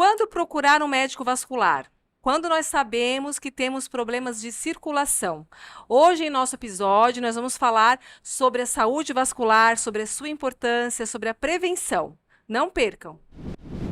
Quando procurar um médico vascular? Quando nós sabemos que temos problemas de circulação. Hoje, em nosso episódio, nós vamos falar sobre a saúde vascular, sobre a sua importância, sobre a prevenção. Não percam!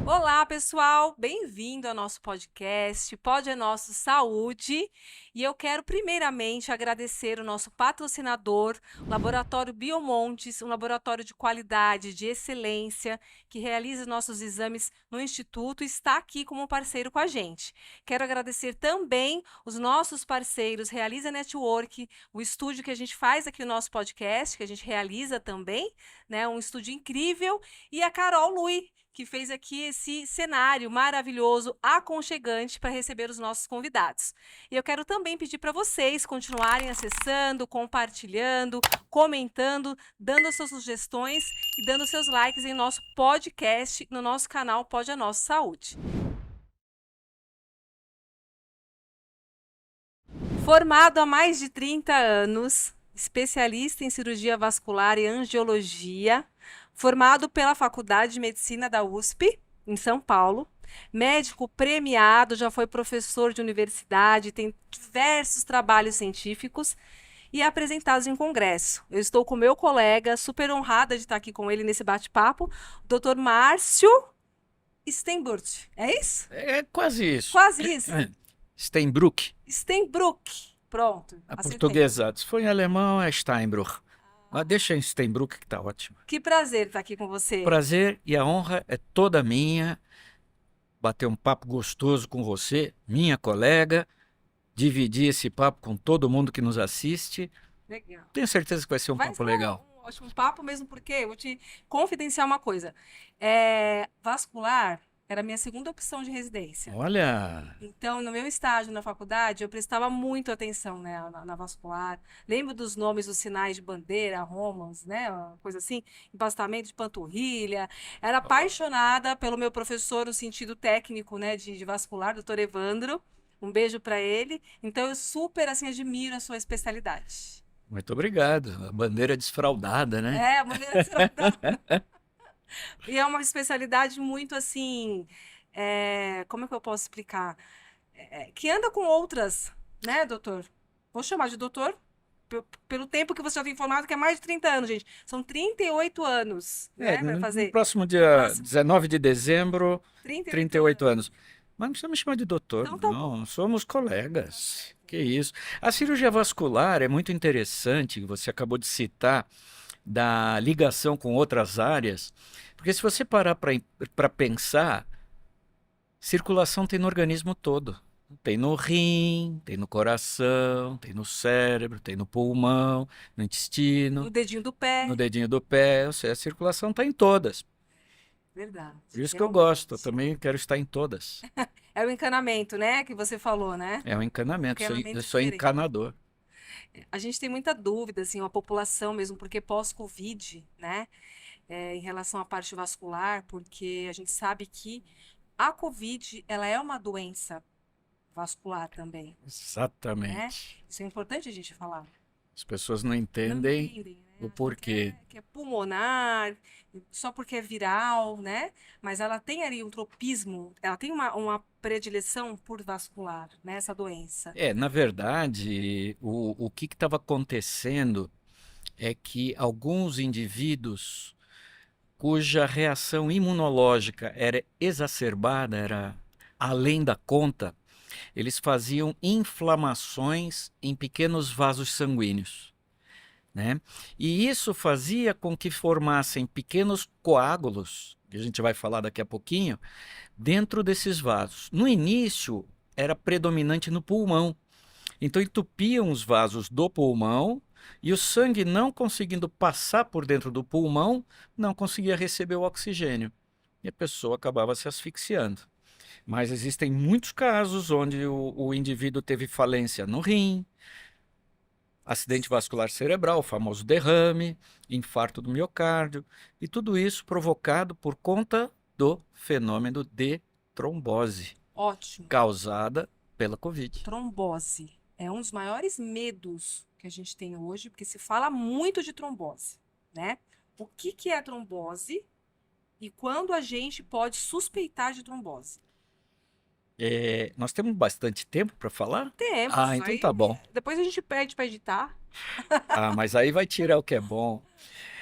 Olá, pessoal! Bem-vindo ao nosso podcast, Pod é Nosso Saúde. E eu quero, primeiramente, agradecer o nosso patrocinador, o Laboratório Biomontes, um laboratório de qualidade, de excelência, que realiza nossos exames no Instituto e está aqui como parceiro com a gente. Quero agradecer também os nossos parceiros, Realiza Network, o estúdio que a gente faz aqui no nosso podcast, que a gente realiza também, né? Um estúdio incrível, e a Carol Lui, que fez aqui esse cenário maravilhoso, aconchegante para receber os nossos convidados. E eu quero também pedir para vocês continuarem acessando, compartilhando, comentando, dando suas sugestões e dando seus likes em nosso podcast, no nosso canal Pod é Nosso Saúde. Formado há mais de 30 anos, especialista em cirurgia vascular e angiologia, formado pela Faculdade de Medicina da USP, em São Paulo, médico premiado, já foi professor de universidade, tem diversos trabalhos científicos e apresentados em congresso. Eu estou com meu colega, super honrada de estar aqui com ele nesse bate-papo, o Dr. Márcio Steinbrück. É isso? É quase isso. Quase isso. Steinbrück. Steinbrück. Pronto. Aportuguesado. Se for em alemão, é Steinbruch. Mas deixa em Steinbrück que tá ótimo. Que prazer estar aqui com você. Prazer e a honra é toda minha. Bater um papo gostoso com você, minha colega. Dividir esse papo com todo mundo que nos assiste. Legal. Tenho certeza que vai ser um papo legal. Um ótimo papo mesmo, porque eu vou te confidenciar uma coisa. Vascular era a minha segunda opção de residência. Olha! Então, no meu estágio na faculdade, eu prestava muito atenção, né, na vascular. Lembro dos nomes dos sinais de bandeira, Romans, né, uma coisa assim, empastamento de panturrilha. Era apaixonada pelo meu professor no sentido técnico, né, de vascular, doutor Evandro. Um beijo para ele. Então, eu super, assim, admiro a sua especialidade. Muito obrigado. A bandeira desfraldada, né? A bandeira desfraldada. E é uma especialidade muito assim, como é que eu posso explicar? Que anda com outras, né, doutor? Vou chamar de doutor, pelo tempo que você já tem informado, que é mais de 30 anos, gente. São 38 anos, né, para fazer. No próximo dia 19 de dezembro, 38 anos. Mas não precisa me chamar de doutor, então, tá não. Somos colegas. Que isso. A cirurgia vascular é muito interessante, você acabou de citar, da ligação com outras áreas, porque se você parar para pensar, circulação tem no organismo todo. Tem no rim, tem no coração, tem no cérebro, tem no pulmão, no intestino. No dedinho do pé. No dedinho do pé, ou seja, a circulação está em todas. Verdade. Por isso que eu gosto, eu também quero estar em todas. É o encanamento, né, que você falou, né? É um encanamento, eu sou diferente. encanador. A gente tem muita dúvida, assim, a população mesmo, porque pós-Covid, né, em relação à parte vascular, porque a gente sabe que a Covid, ela é uma doença vascular também. Exatamente. Né? Isso é importante a gente falar. As pessoas não entendem, né? o porquê. Que é pulmonar, só porque é viral, né? Mas ela tem ali um tropismo, ela tem uma predileção por vascular, né? Essa doença. Na verdade, o que estava acontecendo é que alguns indivíduos cuja reação imunológica era exacerbada, era além da conta, eles faziam inflamações em pequenos vasos sanguíneos, né? E isso fazia com que formassem pequenos coágulos, que a gente vai falar daqui a pouquinho, dentro desses vasos. No início, era predominante no pulmão. Então entupiam os vasos do pulmão e o sangue, não conseguindo passar por dentro do pulmão, não conseguia receber o oxigênio. E a pessoa acabava se asfixiando. Mas existem muitos casos onde o indivíduo teve falência no rim, acidente vascular cerebral, o famoso derrame, infarto do miocárdio, e tudo isso provocado por conta do fenômeno de trombose. Ótimo. Causada pela Covid. Trombose é um dos maiores medos que a gente tem hoje, porque se fala muito de trombose, né? O que é a trombose e quando a gente pode suspeitar de trombose? Nós temos bastante tempo para falar? Ah, Temos, então tá aí bom. depois a gente pede para editar. Ah, mas aí vai tirar o que é bom.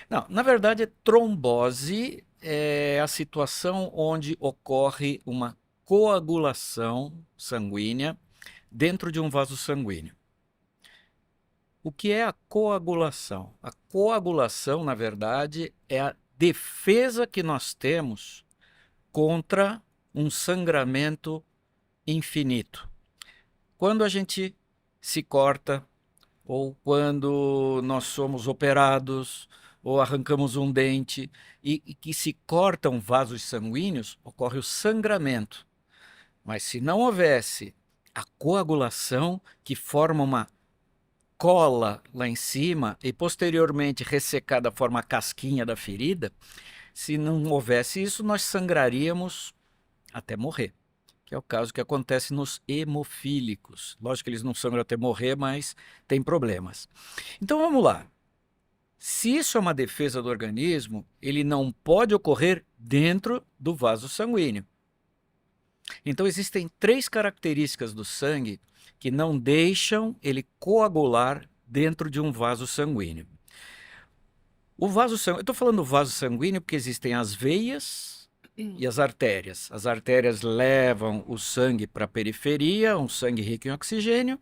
Não, na verdade, trombose é a situação onde ocorre uma coagulação sanguínea dentro de um vaso sanguíneo. O que é a coagulação? A coagulação, na verdade, é a defesa que nós temos contra um sangramento infinito. Quando a gente se corta, ou quando nós somos operados, ou arrancamos um dente, e que se cortam vasos sanguíneos, ocorre o sangramento. Mas se não houvesse a coagulação, que forma uma cola lá em cima e posteriormente ressecada forma a casquinha da ferida, se não houvesse isso, nós sangraríamos até morrer, que é o caso que acontece nos hemofílicos. Lógico que eles não sangram até morrer, mas tem problemas. Então vamos lá. Se isso é uma defesa do organismo, ele não pode ocorrer dentro do vaso sanguíneo. Então existem três características do sangue que não deixam ele coagular dentro de um vaso sanguíneo. O vaso sanguíneo, eu estou falando do vaso sanguíneo porque existem as veias e as artérias. As artérias levam o sangue para a periferia, um sangue rico em oxigênio,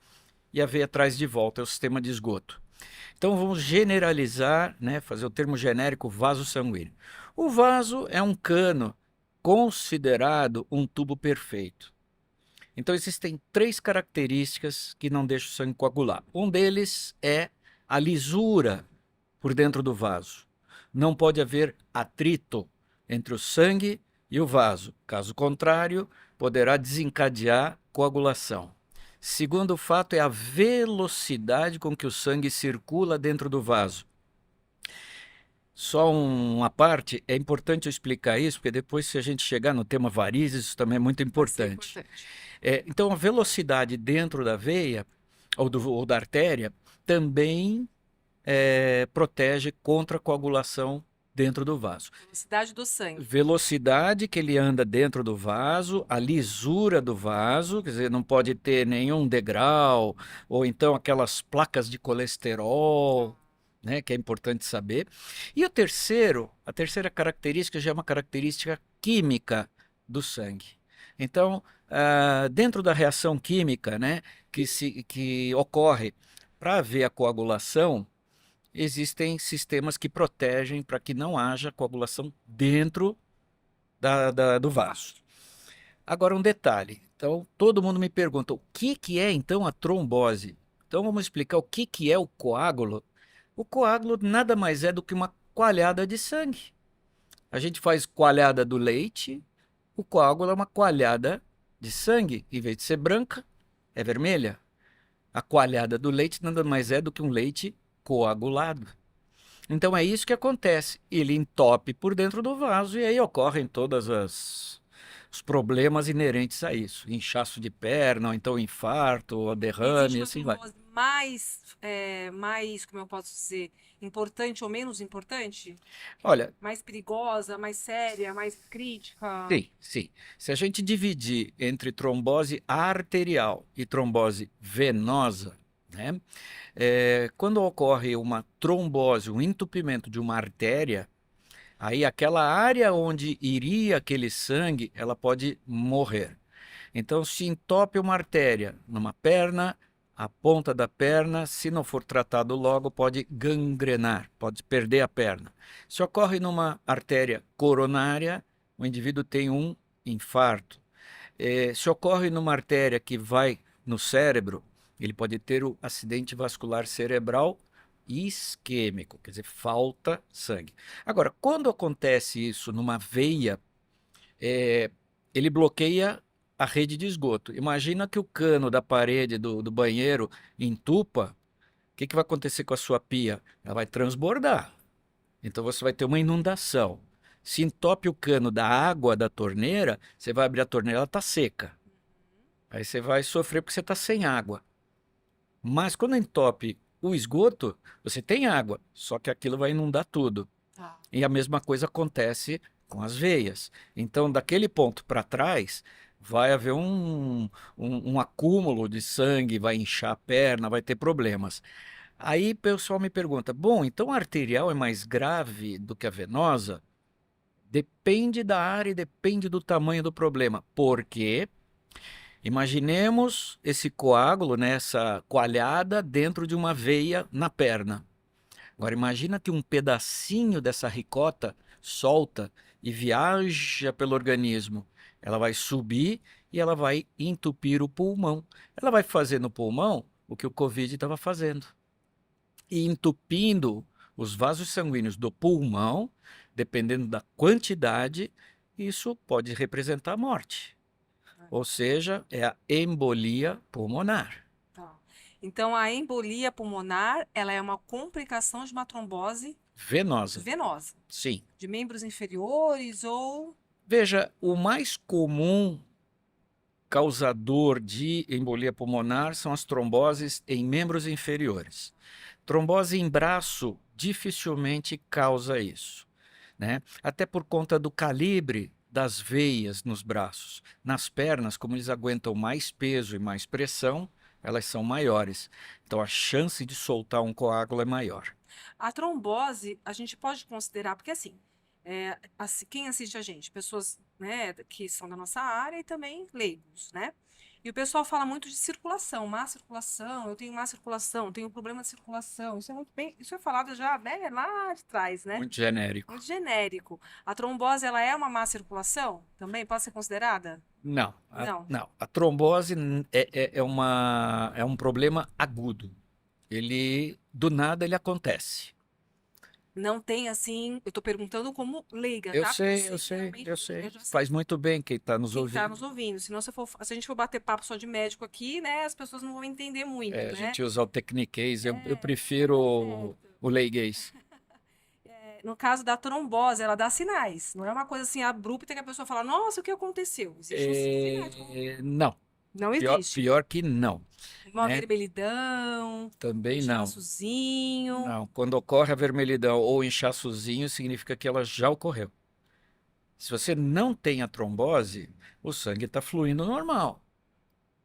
e a veia traz de volta, é o sistema de esgoto. Então vamos generalizar, né, fazer o termo genérico vaso sanguíneo. O vaso é um cano considerado um tubo perfeito. Então existem três características que não deixam o sangue coagular. Um deles é a lisura por dentro do vaso. Não pode haver atrito entre o sangue e o vaso. Caso contrário, poderá desencadear coagulação. Segundo fato é a velocidade com que o sangue circula dentro do vaso. Só uma parte, é importante eu explicar isso, porque depois, se a gente chegar no tema varizes, isso também é muito Vai ser importante. importante. Então, a velocidade dentro da veia ou da artéria também protege contra a coagulação dentro do vaso. Velocidade do sangue. Velocidade que ele anda dentro do vaso, a lisura do vaso, quer dizer, não pode ter nenhum degrau, ou então aquelas placas de colesterol, né, que é importante saber. E a terceira característica já é uma característica química do sangue. Então, dentro da reação química, né, que ocorre para haver a coagulação, existem sistemas que protegem para que não haja coagulação dentro do vaso. Agora, um detalhe. Então, todo mundo me pergunta, o que é então a trombose? Então, vamos explicar o que é o coágulo. O coágulo nada mais é do que uma coalhada de sangue. A gente faz coalhada do leite, o coágulo é uma coalhada de sangue. Em vez de ser branca, é vermelha. A coalhada do leite nada mais é do que um leite coagulado. Então é isso que acontece. Ele entope por dentro do vaso e aí ocorrem todos os problemas inerentes a isso. Inchaço de perna, ou então infarto, ou derrame, Existe e uma assim vai. trombose mais, como eu posso dizer, importante ou menos importante? Olha, Mais perigosa, mais séria, mais crítica? sim, sim. Se a gente dividir entre trombose arterial e trombose venosa, né? Quando ocorre uma trombose, um entupimento de uma artéria, aí aquela área onde iria aquele sangue, ela pode morrer. Então, se entope uma artéria numa perna, a ponta da perna, se não for tratado logo, pode gangrenar, pode perder a perna. Se ocorre numa artéria coronária, o indivíduo tem um infarto. Se ocorre numa artéria que vai no cérebro, ele pode ter o acidente vascular cerebral isquêmico, quer dizer, falta sangue. Agora, quando acontece isso numa veia, ele bloqueia a rede de esgoto. Imagina que o cano da parede do banheiro entupa, o que vai acontecer com a sua pia? Ela vai transbordar. Então você vai ter uma inundação. Se entope o cano da água da torneira, você vai abrir a torneira, ela está seca. Aí você vai sofrer porque você está sem água. Mas quando entope o esgoto, você tem água, só que aquilo vai inundar tudo. Tá. E a mesma coisa acontece com as veias. Então, daquele ponto para trás, vai haver um acúmulo de sangue, vai inchar a perna, vai ter problemas. Aí o pessoal me pergunta: bom, então a arterial é mais grave do que a venosa? Depende da área e depende do tamanho do problema. Por quê? Imaginemos esse coágulo, né, essa coalhada dentro de uma veia na perna. Agora imagina que um pedacinho dessa ricota solta e viaja pelo organismo. Ela vai subir e ela vai entupir o pulmão. Ela vai fazer no pulmão o que o Covid estava fazendo. E entupindo os vasos sanguíneos do pulmão, dependendo da quantidade, isso pode representar a morte. Ou seja, é a embolia pulmonar. Tá. Então, a embolia pulmonar, ela é uma complicação de uma trombose Venosa, venosa, sim. de membros inferiores ou... Veja, o mais comum causador de embolia pulmonar são as tromboses em membros inferiores. Trombose em braço dificilmente causa isso, né? Até por conta do calibre das veias nos braços. Nas pernas, como eles aguentam mais peso e mais pressão, elas são maiores. Então a chance de soltar um coágulo é maior. A trombose, a gente pode considerar, porque assim, quem assiste a gente? Pessoas, né, que são da nossa área e também leigos, né? E o pessoal fala muito de circulação, má circulação, eu tenho má circulação, tenho problema de circulação. Isso é muito bem, isso é falado já, né, lá de trás, né? Muito genérico. Muito genérico. A trombose, ela é uma má circulação? Também pode ser considerada? Não, Não. não. A trombose é um problema agudo. Ele, do nada, ele acontece. Não tem assim, eu tô perguntando como leiga, Eu tá? Porque sei, eu que sei, realmente, eu sei. eu já sei Faz muito bem quem está nos quem tá ouvindo. nos ouvindo. Senão, se a gente for bater papo só de médico aqui, né, as pessoas não vão entender muito, A né? gente usa o tecniquez, eu Não vai prefiro dar certo. o leiguês. No caso da trombose, ela dá sinais. Não é uma coisa assim abrupta que a pessoa fala, nossa, o que aconteceu? Existe um sinal. Não, Não pior, existe. pior que não, Uma né? vermelhidão, Também não. inchaçozinho. Não, quando ocorre a vermelhidão ou inchaçozinho, significa que ela já ocorreu. Se você não tem a trombose, o sangue está fluindo normal.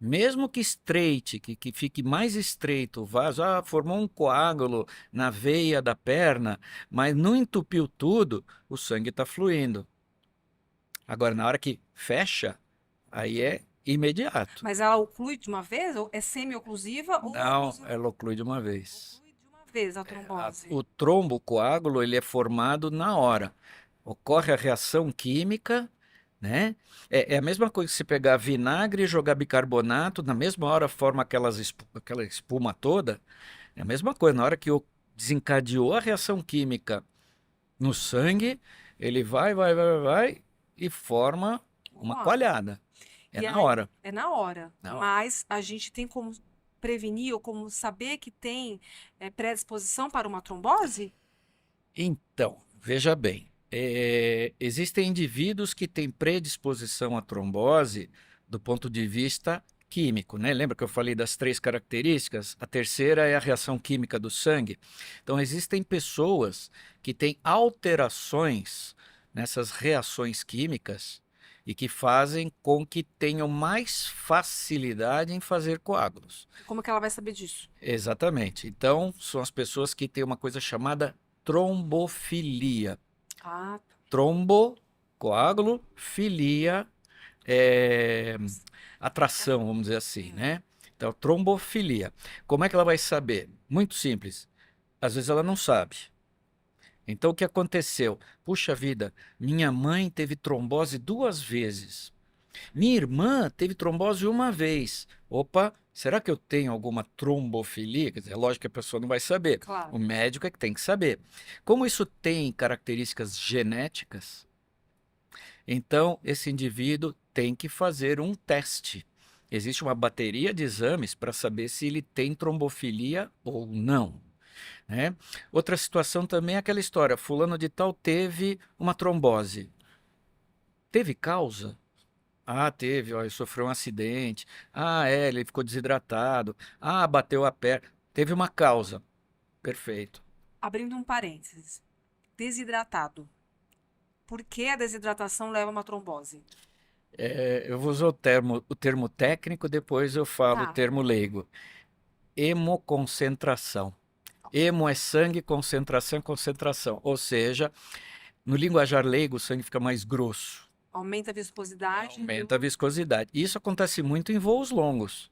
Mesmo que estreite, que fique mais estreito o vaso, formou um coágulo na veia da perna, mas não entupiu tudo, o sangue está fluindo. Agora, na hora que fecha, aí é imediato. Mas ela oclui de uma vez? Ou é semi-oclusiva ou Não, oclusiva? ela oclui de uma vez. Oclui de uma vez a trombose. O trombo, o coágulo, ele é formado na hora. Ocorre a reação química, né? É a mesma coisa que se pegar vinagre e jogar bicarbonato, na mesma hora forma aquela espuma toda. É a mesma coisa, na hora que desencadeou a reação química no sangue, ele vai e forma uma Coágulo. coalhada. É E na aí, hora. é na hora. Na hora. Mas a gente tem como prevenir ou como saber que tem predisposição para uma trombose? Então, veja bem, existem indivíduos que têm predisposição à trombose do ponto de vista químico, né? Lembra que eu falei das três características? A terceira é a reação química do sangue. Então, existem pessoas que têm alterações nessas reações químicas e que fazem com que tenham mais facilidade em fazer coágulos. Como que ela vai saber disso? Exatamente. Então, são as pessoas que têm uma coisa chamada trombofilia. Ah, Trombo, coágulo, filia, é, atração, vamos dizer assim, né? Então, trombofilia. Como é que ela vai saber? Muito simples. Às vezes ela não sabe. Então, o que aconteceu? Puxa vida, minha mãe teve trombose 2 vezes. Minha irmã teve trombose uma vez. Opa, será que eu tenho alguma trombofilia? Quer dizer, é lógico que a pessoa não vai saber. claro. O médico é que tem que saber. Como isso tem características genéticas, então esse indivíduo tem que fazer um teste. Existe uma bateria de exames para saber se ele tem trombofilia ou não, né? Outra situação também é aquela história: fulano de tal teve uma trombose. Teve causa? Ah, teve, ó, ele sofreu um acidente. Ah, ele ficou desidratado. Ah, bateu a perna. Teve uma causa. Perfeito. Abrindo um parênteses. Desidratado. Por que a desidratação leva a uma trombose? Eu vou usar o termo técnico, depois eu falo o Tá. termo leigo. Hemoconcentração. Hemo é sangue, concentração é concentração. Ou seja, no linguajar leigo, o sangue fica mais grosso, Aumenta a viscosidade aumenta a viscosidade. Isso acontece muito em voos longos.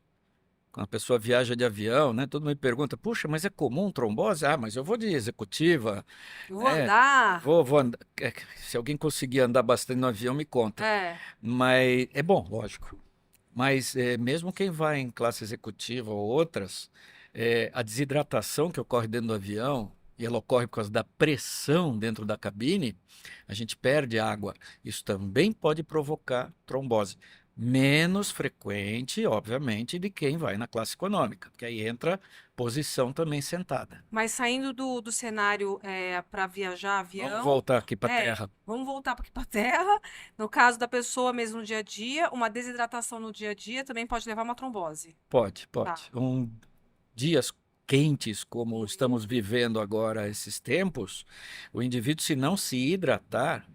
Quando a pessoa viaja de avião, né? Todo mundo me pergunta, puxa, mas é comum trombose? Ah, mas eu vou de executiva, Eu vou né? andar. Vou andar. Se alguém conseguir andar bastante no avião, me conta. É. Mas é bom, lógico. Mas mesmo quem vai em classe executiva ou outras, a desidratação que ocorre dentro do avião, e ela ocorre por causa da pressão dentro da cabine, a gente perde água. Isso também pode provocar trombose. Menos frequente, obviamente, de quem vai na classe econômica, porque aí entra posição também sentada. Mas saindo do cenário para viajar Vamos avião, voltar aqui para a é, Terra. vamos voltar aqui para a Terra. No caso da pessoa mesmo no dia a dia, uma desidratação no dia a dia também pode levar a uma trombose. Pode, Tá. pode. Dias quentes, como estamos vivendo agora esses tempos, o indivíduo, se não se hidratar,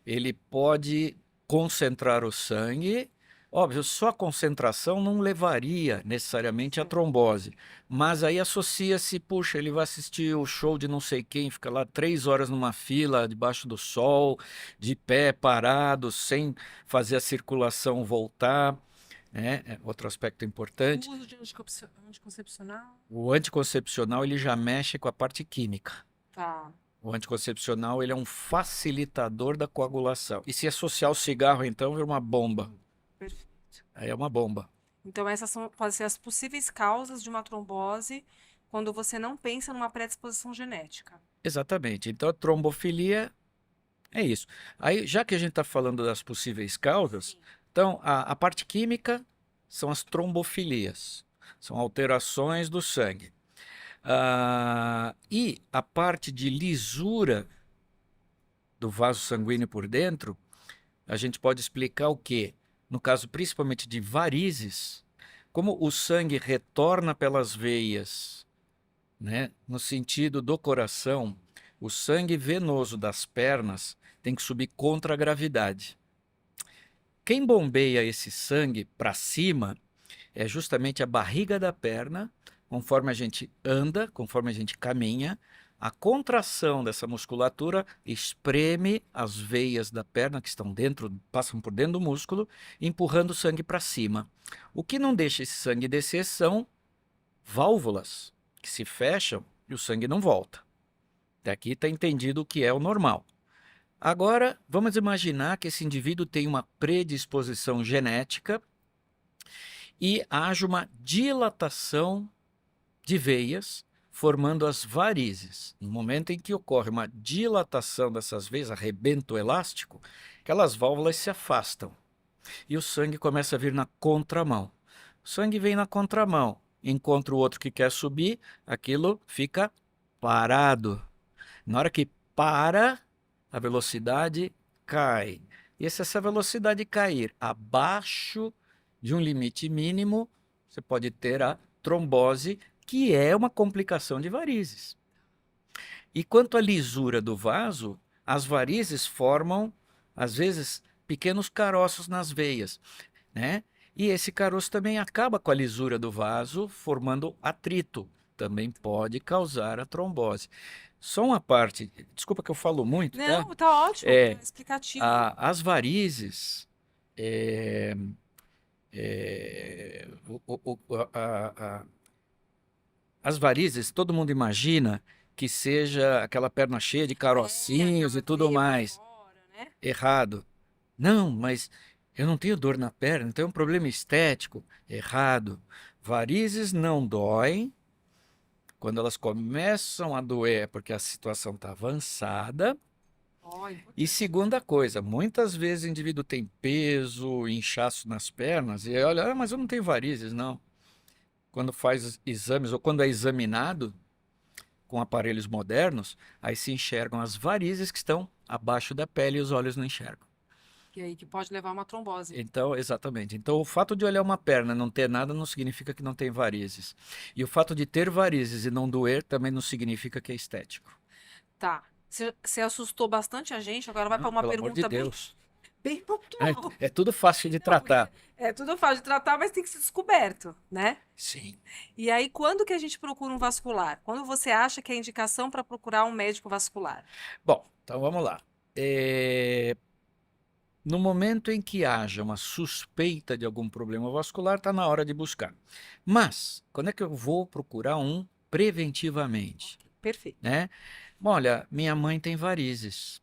ele pode concentrar o sangue. Óbvio, só a concentração não levaria necessariamente à Sim. trombose, mas aí associa-se, puxa, ele vai assistir o show de não sei quem, fica lá 3 horas numa fila, debaixo do sol, de pé, parado, sem fazer a circulação voltar, né? É outro aspecto O importante. uso de anticoncepcional? O anticoncepcional ele já mexe com a parte química. Tá. O anticoncepcional ele é um facilitador da coagulação. E se associar ao cigarro, então, vira uma bomba. Perfeito. Aí é uma bomba. Então, podem ser as possíveis causas de uma trombose quando você não pensa numa predisposição genética. Exatamente. Então, a trombofilia é isso. Aí, já que a gente está falando das possíveis causas, Sim. então, a parte química são as trombofilias. São alterações do sangue. E a parte de lisura do vaso sanguíneo por dentro, a gente pode explicar o quê? No caso principalmente de varizes, como o sangue retorna pelas veias, né, no sentido do coração, o sangue venoso das pernas tem que subir contra a gravidade. Quem bombeia esse sangue para cima é justamente a barriga da perna, conforme a gente anda, conforme a gente caminha, a contração dessa musculatura espreme as veias da perna que estão dentro, passam por dentro do músculo, empurrando o sangue para cima. O que não deixa esse sangue descer são válvulas que se fecham e o sangue não volta. Até aqui está entendido o que é o normal. Agora, vamos imaginar que esse indivíduo tem uma predisposição genética e haja uma dilatação de veias, formando as varizes. No momento em que ocorre uma dilatação dessas veias, arrebento elástico, aquelas válvulas se afastam e o sangue começa a vir na contramão. O sangue vem na contramão, encontra o outro que quer subir, aquilo fica parado. Na hora que para, a velocidade cai. E se essa velocidade cair abaixo de um limite mínimo, você pode ter a trombose, que é uma complicação de varizes. E quanto à lisura do vaso, as varizes formam, às vezes, pequenos caroços nas veias, né? E esse caroço também acaba com a lisura do vaso, formando atrito. Também pode causar a trombose. Só uma parte, desculpa que eu falo muito, tá? Não, tá ótimo, tá É, explicativo. as varizes, é, é, as varizes, todo mundo imagina que seja aquela perna cheia de carocinhos e Aquela tudo veia pra mais. fora, né? Errado. Não, mas eu não tenho dor na perna, então é um problema estético. Errado. Varizes não doem. Quando elas começam a doer é porque a situação está avançada. Ó, E importante. segunda coisa, muitas vezes o indivíduo tem peso, inchaço nas pernas, e olha, mas eu não tenho varizes, não. Quando faz exames ou quando é examinado com aparelhos modernos, aí se enxergam as varizes que estão abaixo da pele e os olhos não enxergam. E aí que pode levar a uma trombose. Então, exatamente. Então, o fato de olhar uma perna e não ter nada não significa que não tem varizes. E o fato de ter varizes e não doer também não significa que é estético. Tá. Você assustou bastante a gente, agora vai para Não, uma pelo amor de pergunta bem, Deus. bem pontual. É tudo fácil de Não, porque tratar. é tudo fácil de tratar, mas tem que ser descoberto, né? Sim. E aí, quando que a gente procura um vascular? Quando você acha que é indicação para procurar um médico vascular? Bom, então vamos lá. É, No momento em que haja uma suspeita de algum problema vascular, está na hora de buscar. Mas, quando é que eu vou procurar um preventivamente? Ok, perfeito. Né? Bom, olha, minha mãe tem varizes.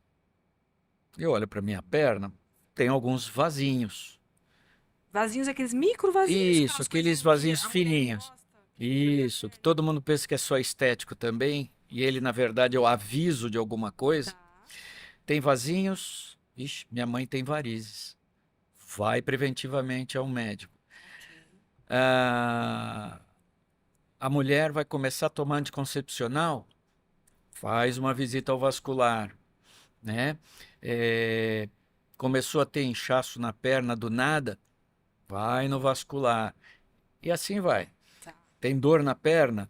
Eu olho para minha perna, tem alguns vasinhos. Vasinhos, aqueles micro vasinhos, Isso, aquelas aqueles coisinhas que vasinhos a mulher fininhos. gosta, que mulher Isso, que todo mundo pensa que é só estético também, e ele, na verdade, é o aviso de alguma coisa. tá. Tem vasinhos. Ixi, minha mãe tem varizes. Vai preventivamente ao médico. Ok. Ah, a mulher vai começar a tomar anticoncepcional? Faz uma visita ao vascular, né? É, começou a ter inchaço na perna do nada? Vai no vascular. E assim vai. Tá. Tem dor na perna?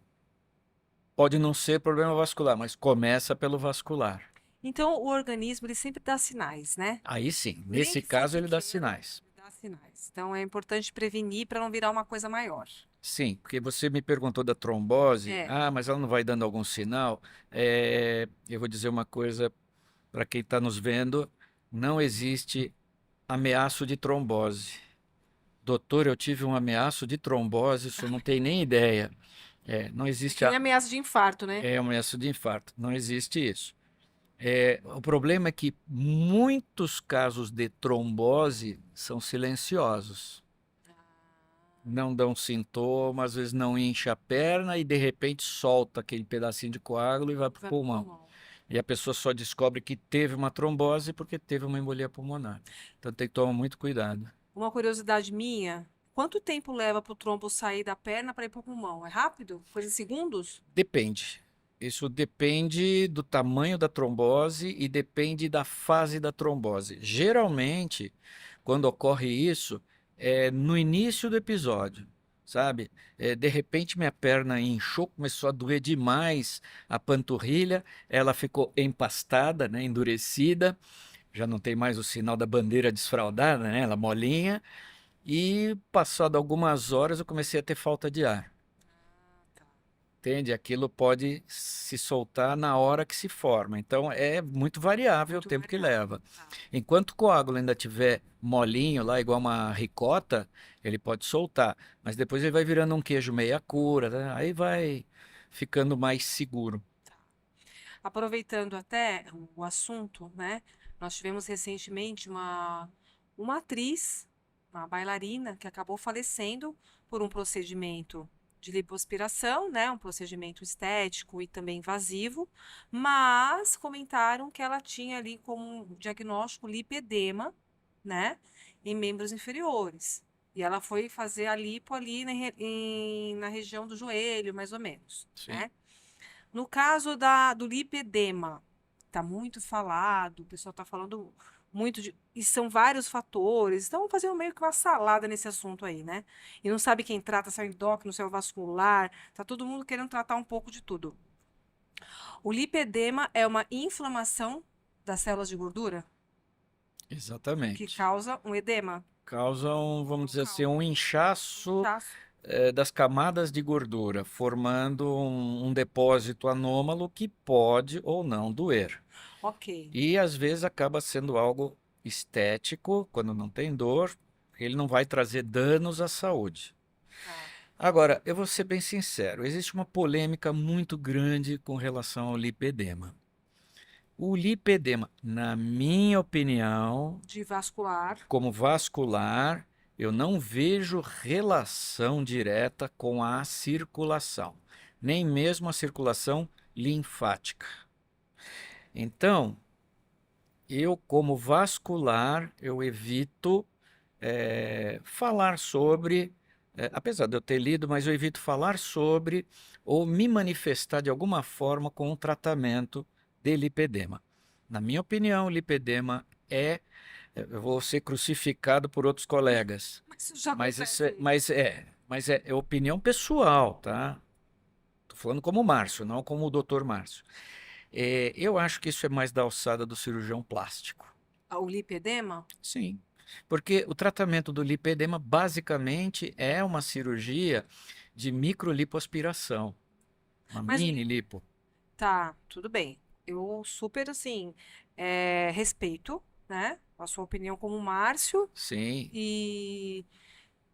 Pode não ser problema vascular, mas começa pelo vascular. Então, o organismo, ele sempre dá sinais, né? Aí sim, Nem nesse que for caso ele dá pequeno, sinais. ele dá sinais. Então, é importante prevenir para não virar uma coisa maior. Sim, porque você me perguntou da trombose. É. Ah, mas ela não vai dando algum sinal? Eu vou dizer uma coisa para quem está nos vendo: não existe ameaço de trombose. Doutor, eu tive um ameaço de trombose, isso não tem nem ideia. Não É existe que nem ameaça de infarto, né? ameaça de infarto, não existe isso. O problema é que muitos casos de trombose são silenciosos. Não dão sintoma, às vezes não incha a perna e de repente solta aquele pedacinho de coágulo e vai para o Vai pro pulmão. pulmão. E a pessoa só descobre que teve uma trombose porque teve uma embolia pulmonar. Então tem que tomar muito cuidado. Uma curiosidade minha, quanto tempo leva para o trombo sair da perna para ir para o pulmão? É rápido? Coisa de segundos? Depende. Isso depende do tamanho da trombose e depende da fase da trombose. Geralmente, quando ocorre isso, é no início do episódio, sabe? De repente, minha perna inchou, começou a doer demais a panturrilha, ela ficou empastada, né, endurecida, já não tem mais o sinal da bandeira desfraldada, né, ela molinha, e passado algumas horas eu comecei a ter falta de ar. Ah, tá. Entende? Aquilo pode se soltar na hora que se forma. Então é muito variável o Muito tempo que variável. leva. Tá. Enquanto o coágulo ainda tiver molinho lá, igual uma ricota, ele pode soltar. Mas depois ele vai virando um queijo meia cura, né? Aí vai ficando mais seguro. Aproveitando até o assunto, né? Nós tivemos recentemente uma atriz, uma bailarina, que acabou falecendo por um procedimento de lipoaspiração, né? Um procedimento estético e também invasivo, mas comentaram que ela tinha ali como diagnóstico lipedema, né? Em membros inferiores. E ela foi fazer a lipo ali na região do joelho, mais ou menos, Sim. né? No caso do lipedema, está muito falado, o pessoal está falando muito e são vários fatores. Então, vamos fazer meio que uma salada nesse assunto aí, né? E não sabe quem trata, se é o endócrino, se é o vascular, tá todo mundo querendo tratar um pouco de tudo. O lipedema é uma inflamação das células de gordura que Exatamente. causa um edema. Causam, vamos Então, dizer assim, causa um inchaço inchaço. das camadas de gordura, formando um depósito anômalo que pode ou não doer. Ok. E às vezes acaba sendo algo estético, quando não tem dor, ele não vai trazer danos à saúde. Tá. Agora, eu vou ser bem sincero, existe uma polêmica muito grande com relação ao lipedema. O lipedema, na minha opinião, De vascular. como vascular, eu não vejo relação direta com a circulação, nem mesmo a circulação linfática. Então, eu, como vascular, eu evito falar sobre, apesar de eu ter lido, mas eu evito falar sobre ou me manifestar de alguma forma com um tratamento de lipedema. Na minha opinião, o lipedema eu vou ser crucificado por outros colegas, Mas isso já mas isso acontece. é opinião pessoal, tá? Tô falando como Márcio, não como o Dr. Márcio. Eu acho que isso é mais da alçada do cirurgião plástico. O lipedema? Sim, porque o tratamento do lipedema basicamente é uma cirurgia de microlipoaspiração, uma Mas, mini lipo. tá, tudo bem. Eu super, assim, respeito, né, a sua opinião como Márcio Sim, e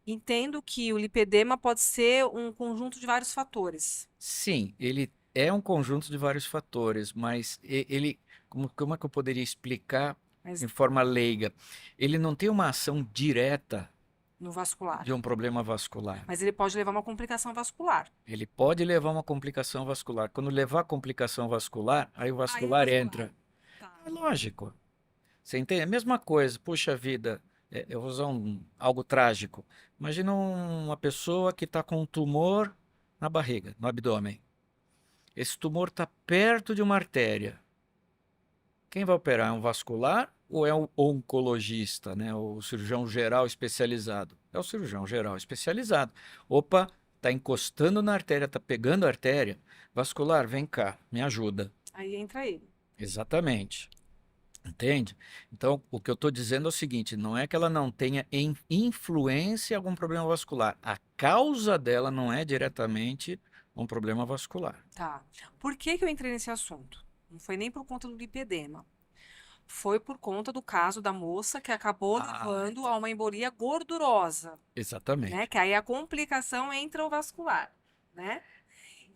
entendo que o lipedema pode ser um conjunto de vários fatores. sim, ele é um conjunto de vários fatores, mas ele, como é que eu poderia explicar Mas em forma leiga? Ele não tem uma ação direta no vascular. de um problema vascular. Mas ele pode levar a uma complicação vascular. Ele pode levar a uma complicação vascular. Quando levar a complicação vascular, aí o Aí o vascular vascular. entra. Tá. É lógico. Você entende? A mesma coisa. Puxa vida, eu vou usar algo trágico. Imagina uma pessoa que está com um tumor na barriga, no abdômen. Esse tumor está perto de uma artéria. Quem vai operar? É um vascular ou é um oncologista, né? O cirurgião geral especializado? É o cirurgião geral especializado. Opa, está encostando na artéria, está pegando a artéria. Vascular, vem cá, me ajuda. Aí entra ele. Exatamente. Entende? Então, o que eu estou dizendo é o seguinte: não é que ela não tenha influência em algum problema vascular. A causa dela não é diretamente um problema vascular. Tá. Por que que eu entrei nesse assunto? Não foi nem por conta do lipedema. Foi por conta do caso da moça que acabou Ah, levando a uma embolia gordurosa, né? exatamente. Que aí a complicação entra o vascular, né?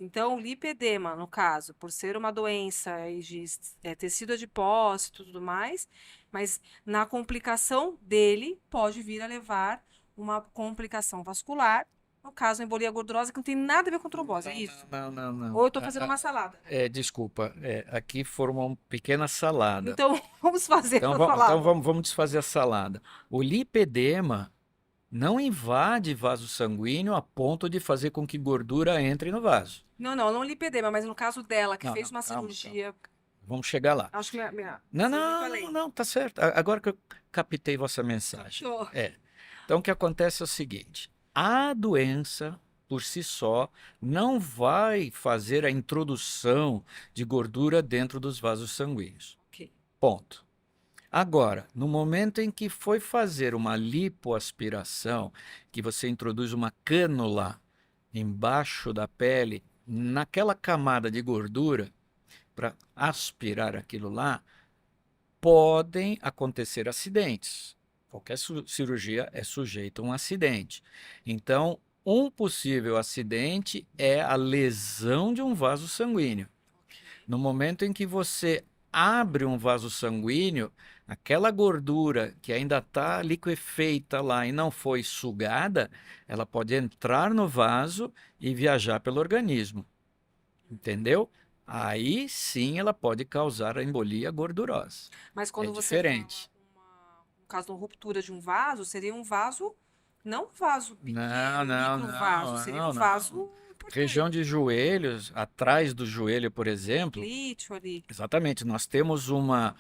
Então, o lipedema, no caso, por ser uma doença aí de tecido adipócito e tudo mais, mas na complicação dele pode vir a levar uma complicação vascular, no caso, a embolia gordurosa, que não tem nada a ver com trombose, é isso? Não, não, não. Ou eu estou fazendo uma salada? Desculpa, aqui formou uma pequena salada. Então, vamos fazer Então, essa então salada. vamos desfazer a salada. O lipedema não invade vaso sanguíneo a ponto de fazer com que gordura entre no vaso. Não, não, não lipedema, mas no caso dela, que Não, fez não, uma calma, calma. cirurgia, Vamos chegar lá. acho que Não, fui muito não, não, além. não, tá certo. Agora que eu captei vossa mensagem. Captou. Então, o que acontece é o seguinte: a doença, por si só, não vai fazer a introdução de gordura dentro dos vasos sanguíneos. Ok. Ponto. Agora, no momento em que foi fazer uma lipoaspiração, que você introduz uma cânula embaixo da pele, naquela camada de gordura, para aspirar aquilo lá, podem acontecer acidentes. Qualquer cirurgia é sujeita a um acidente. Então, um possível acidente é a lesão de um vaso sanguíneo. No momento em que você abre um vaso sanguíneo, aquela gordura que ainda está liquefeita lá e não foi sugada, ela pode entrar no vaso e viajar pelo organismo. Entendeu? Aí sim ela pode causar a embolia gordurosa. Mas É quando você fala diferente. no caso de uma ruptura de um vaso, seria um vaso, não um vaso Não, pequeno, um não, microvaso, não, seria um não, não. vaso Região importante. de joelhos, atrás do joelho, por exemplo, Clítio ali. exatamente, nós temos uma,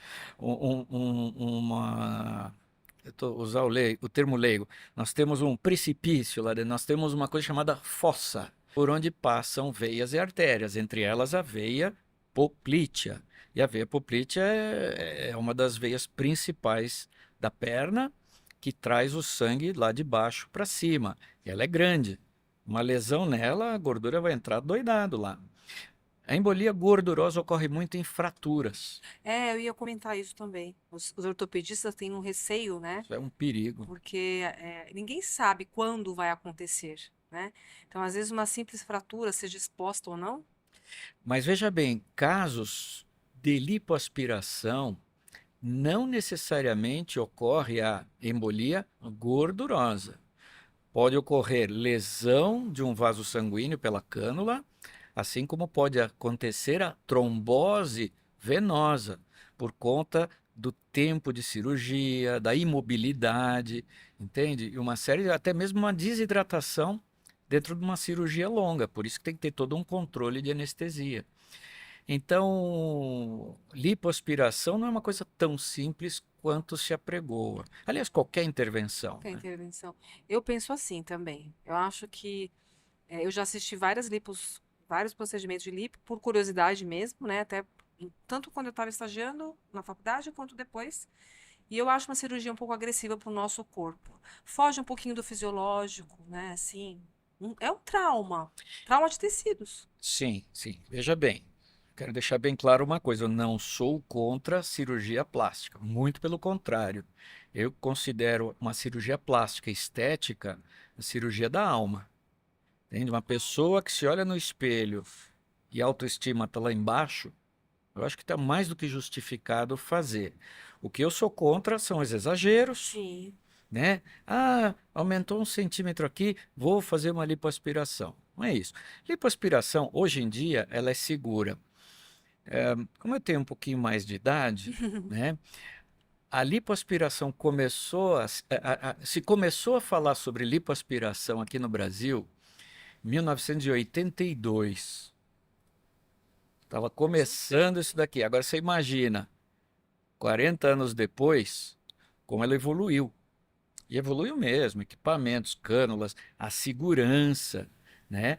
eu tô usar o termo leigo, nós temos um precipício lá dentro, nós temos uma coisa chamada fossa, por onde passam veias e artérias, entre elas a veia poplítea. E a veia poplítea é uma das veias principais da perna que traz o sangue lá de baixo para cima. E ela é grande. Uma lesão nela, a gordura vai entrar doidado lá. A embolia gordurosa ocorre muito em fraturas. É, eu ia comentar isso também. Os ortopedistas têm um receio, né? Isso é um perigo. Porque ninguém sabe quando vai acontecer, né? Então, às vezes, uma simples fratura, seja exposta ou não, Mas veja bem, casos de lipoaspiração não necessariamente ocorre a embolia gordurosa. Pode ocorrer lesão de um vaso sanguíneo pela cânula, assim como pode acontecer a trombose venosa por conta do tempo de cirurgia, da imobilidade, entende? E uma série, até mesmo uma desidratação dentro de uma cirurgia longa, por isso que tem que ter todo um controle de anestesia. Então, lipoaspiração não é uma coisa tão simples quanto se apregoa. Aliás, qualquer intervenção, qualquer né? intervenção. Eu penso assim também. Eu acho que eu já assisti várias lipos, vários procedimentos de lipo, por curiosidade mesmo, né? Até tanto quando eu estava estagiando na faculdade, quanto depois. E eu acho uma cirurgia um pouco agressiva para o nosso corpo. Foge um pouquinho do fisiológico, né? Assim, é um trauma. Trauma de tecidos. Sim, sim. Veja bem, quero deixar bem claro uma coisa: eu não sou contra cirurgia plástica, muito pelo contrário. Eu considero uma cirurgia plástica estética a cirurgia da alma. Entende? Uma pessoa que se olha no espelho e a autoestima está lá embaixo, eu acho que está mais do que justificado fazer. O que eu sou contra são os exageros, Sim. né? Ah, aumentou 1 centímetro aqui, vou fazer uma lipoaspiração. Não é isso. Lipoaspiração, hoje em dia, ela é segura. Como eu tenho um pouquinho mais de idade, né? A lipoaspiração começou se começou a falar sobre lipoaspiração aqui no Brasil em 1982. Estava começando isso daqui. Agora você imagina, 40 anos depois, como ela evoluiu. E evoluiu mesmo, equipamentos, cânulas, a segurança, né?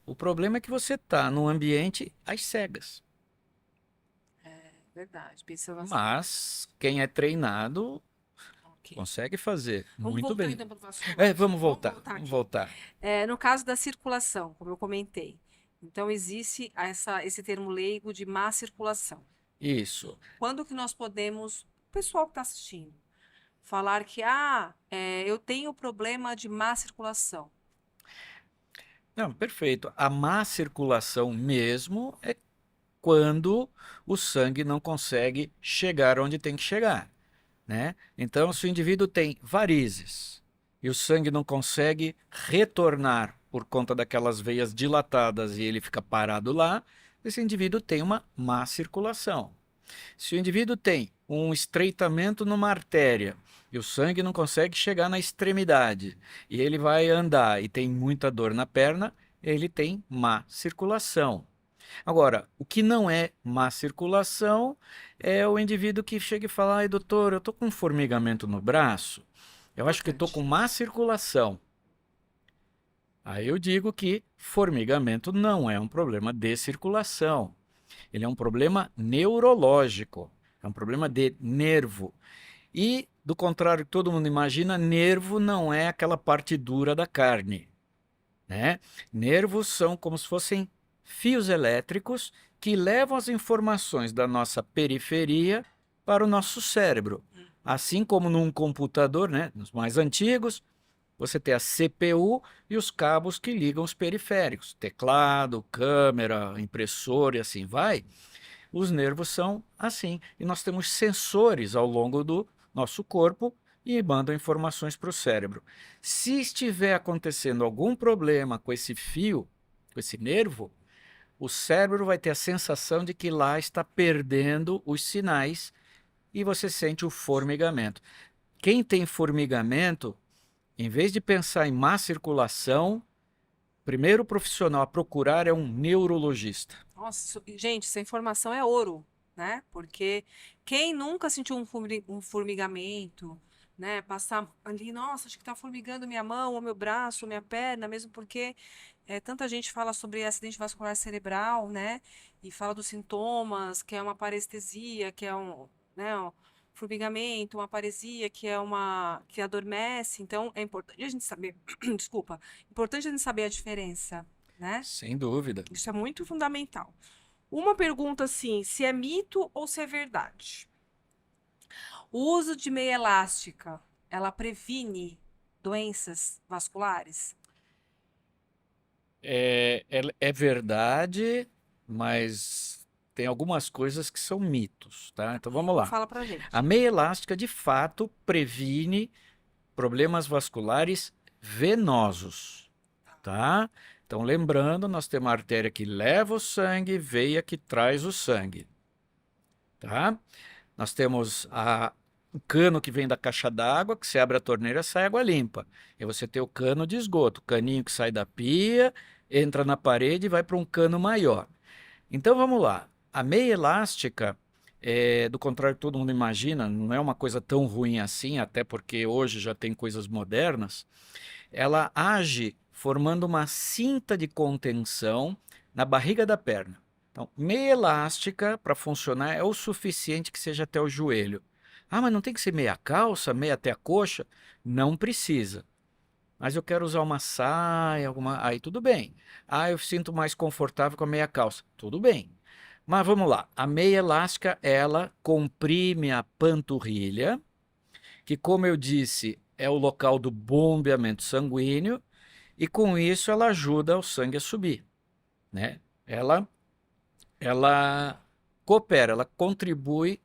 O problema é que você está num ambiente às cegas. Verdade, pensando assim. Mas quem é treinado Ok. consegue fazer Vamos muito voltar bem. então para o vascular. Vamos Vamos voltar, voltar vamos aqui. voltar. No caso da circulação, como eu comentei, então existe esse termo leigo de má circulação. Isso. Quando que nós podemos, o pessoal que está assistindo, falar que eu tenho problema de má circulação? Não, perfeito. A má circulação mesmo é quando o sangue não consegue chegar onde tem que chegar, né? Então, se o indivíduo tem varizes e o sangue não consegue retornar por conta daquelas veias dilatadas e ele fica parado lá, esse indivíduo tem uma má circulação. Se o indivíduo tem um estreitamento numa artéria e o sangue não consegue chegar na extremidade e ele vai andar e tem muita dor na perna, ele tem má circulação. Agora, o que não é má circulação é o indivíduo que chega e fala: ai, doutor, eu estou com um formigamento no braço, eu acho que estou com Importante. má circulação. Aí eu digo que formigamento não é um problema de circulação, ele é um problema neurológico, é um problema de nervo. E, do contrário que todo mundo imagina, nervo não é aquela parte dura da carne, né? Nervos são como se fossem fios elétricos que levam as informações da nossa periferia para o nosso cérebro. Assim como num computador, né, nos mais antigos, você tem a CPU e os cabos que ligam os periféricos, teclado, câmera, impressora e assim vai. Os nervos são assim, e nós temos sensores ao longo do nosso corpo e mandam informações para o cérebro. Se estiver acontecendo algum problema com esse fio, com esse nervo, o cérebro vai ter a sensação de que lá está perdendo os sinais e você sente o formigamento. Quem tem formigamento, em vez de pensar em má circulação, o primeiro profissional a procurar é um neurologista. Nossa, gente, essa informação é ouro, né? Porque quem nunca sentiu um formigamento, né? Passar ali, nossa, acho que tá formigando minha mão, ou meu braço, ou minha perna, mesmo porque tanta gente fala sobre acidente vascular cerebral, né? E fala dos sintomas, que é uma parestesia, que é né, um formigamento, uma paresia, que adormece. Então, é importante a gente saber, desculpa, importante a gente saber a diferença, né? Sem dúvida. Isso é muito fundamental. Uma pergunta assim, se é mito ou se é verdade. O uso de meia elástica, ela previne doenças vasculares? É verdade, mas tem algumas coisas que são mitos, tá? Então vamos Então lá. fala pra A gente. meia elástica, de fato, previne problemas vasculares venosos, tá? Então, lembrando, nós temos a artéria que leva o sangue, veia que traz o sangue, tá? Nós temos o cano que vem da caixa d'água, que você abre a torneira, sai água limpa. E você tem o cano de esgoto, o caninho que sai da pia, entra na parede e vai para um cano maior. Então vamos lá. A meia elástica, do contrário que todo mundo imagina, não é uma coisa tão ruim assim, até porque hoje já tem coisas modernas. Ela age formando uma cinta de contenção na barriga da perna. Então, meia elástica para funcionar é o suficiente que seja até o joelho. Ah, mas não tem que ser meia calça, meia até a coxa? Não precisa. Mas eu quero usar uma saia, alguma. Aí tudo bem. Ah, eu sinto mais confortável com a meia calça. Tudo bem. Mas vamos lá. A meia elástica, ela comprime a panturrilha, que, como eu disse, é o local do bombeamento sanguíneo, e com isso ela ajuda o sangue a subir, né? Ela coopera, ela contribui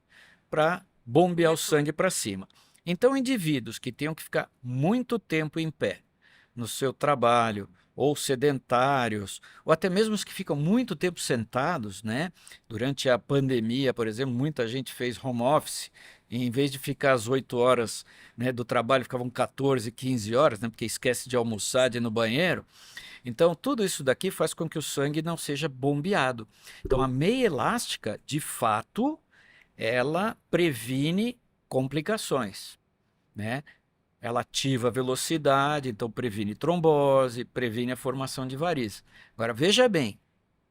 para bombear o sangue para cima. Então, indivíduos que tenham que ficar muito tempo em pé no seu trabalho, ou sedentários, ou até mesmo os que ficam muito tempo sentados, né? Durante a pandemia, por exemplo, muita gente fez home office, e em vez de ficar às 8 horas, né, do trabalho, ficavam 14, 15 horas, né, porque esquece de almoçar, de ir no banheiro. Então, tudo isso daqui faz com que o sangue não seja bombeado. Então, a meia elástica, de fato, ela previne complicações, né? Ela ativa a velocidade, então previne trombose, previne a formação de varizes. Agora, veja bem,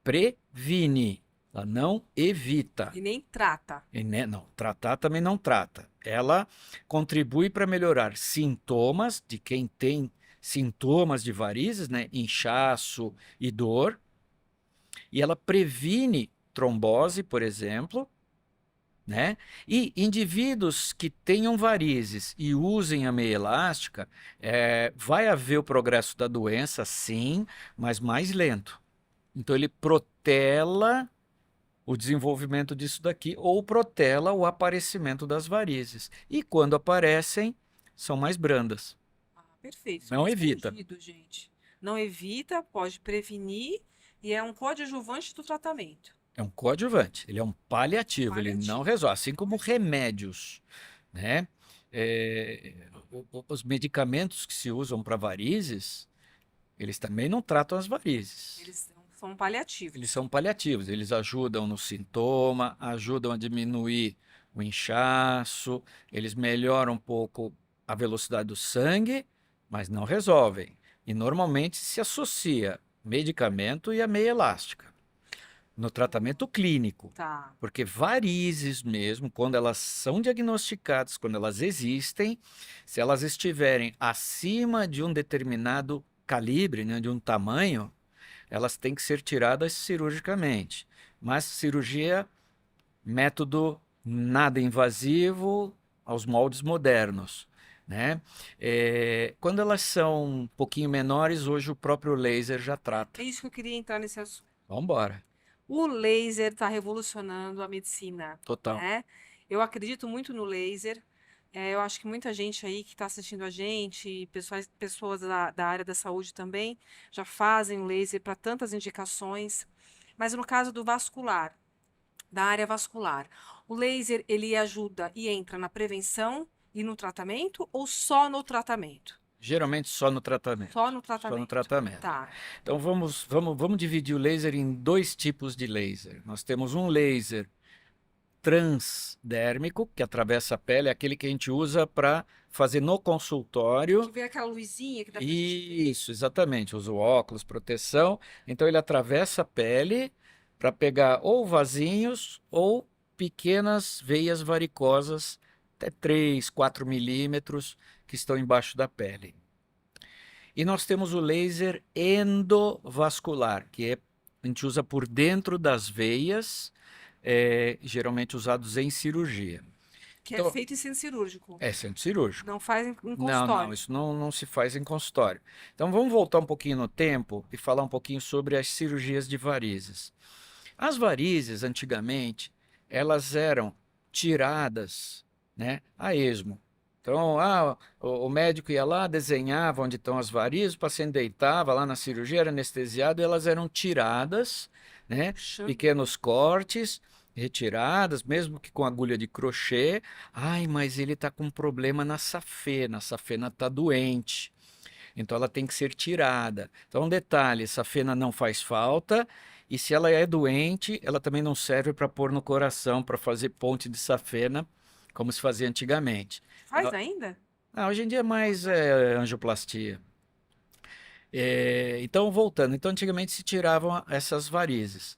previne, ela não evita. E nem trata. E, né, não, tratar também não trata. Ela contribui para melhorar sintomas de quem tem sintomas de varizes, né, inchaço e dor, e ela previne trombose, por exemplo, né? E indivíduos que tenham varizes e usem a meia elástica, vai haver o progresso da doença, sim, mas mais lento. Então ele protela o desenvolvimento disso daqui ou protela o aparecimento das varizes. E quando aparecem, são mais brandas. Ah, perfeito. Não evita. Respondido, gente. Não evita, pode prevenir e é um coadjuvante do tratamento. É um coadjuvante, ele é um paliativo, ele não Paliativo. resolve, assim como remédios, né? Os medicamentos que se usam para varizes, eles também não tratam as varizes. Eles são paliativos. Eles são paliativos, eles ajudam no sintoma, ajudam a diminuir o inchaço, eles melhoram um pouco a velocidade do sangue, mas não resolvem. E normalmente se associa medicamento e a meia elástica no tratamento clínico. Tá. Porque varizes mesmo, quando elas são diagnosticadas, quando elas existem, se elas estiverem acima de um determinado calibre, né, de um tamanho, elas têm que ser tiradas cirurgicamente. Mas cirurgia, método nada invasivo, aos moldes modernos, né? Quando elas são um pouquinho menores, hoje o próprio laser já trata. É isso que eu queria entrar nesse assunto. Vamos embora. O laser está revolucionando a medicina, Total. né? Eu acredito muito no laser. Eu acho que muita gente aí que está assistindo a gente, pessoas da área da saúde também, já fazem o laser para tantas indicações. Mas no caso do vascular, da área vascular, o laser ele ajuda e entra na prevenção e no tratamento ou só no tratamento? Geralmente só no tratamento. Só no Só no tratamento. tratamento. Tá. Então vamos dividir o laser em dois tipos de laser. Nós temos um laser transdérmico, que atravessa a pele, é aquele que a gente usa para fazer no Que consultório. vê aquela luzinha que dá pra gente ver. Isso, exatamente. Usa o óculos, proteção. Então ele atravessa a pele para pegar ou vasinhos ou pequenas veias varicosas, até 3, 4 milímetros, que estão embaixo da pele. E nós temos o laser endovascular, a gente usa por dentro das veias, geralmente usados em cirurgia. Que é Então, feito em centro cirúrgico. é centro cirúrgico. Não faz em Não, consultório. isso não se faz em consultório. Então vamos voltar um pouquinho no tempo e falar um pouquinho sobre as cirurgias de varizes. As varizes, antigamente, elas eram tiradas, né, a esmo. Então, o médico ia lá, desenhava onde estão as varizes, o paciente deitava lá na cirurgia, era anestesiado, e elas eram tiradas, né, Puxa. pequenos cortes, retiradas, mesmo que com agulha de crochê. Ai, mas ele está com um problema na safena está doente. Então ela tem que ser tirada. Então, um detalhe: safena não faz falta, e se ela é doente, ela também não serve para pôr no coração, para fazer ponte de safena, como se fazia antigamente. Faz ainda? Hoje em dia é mais angioplastia. Então, voltando, então antigamente se tiravam essas varizes.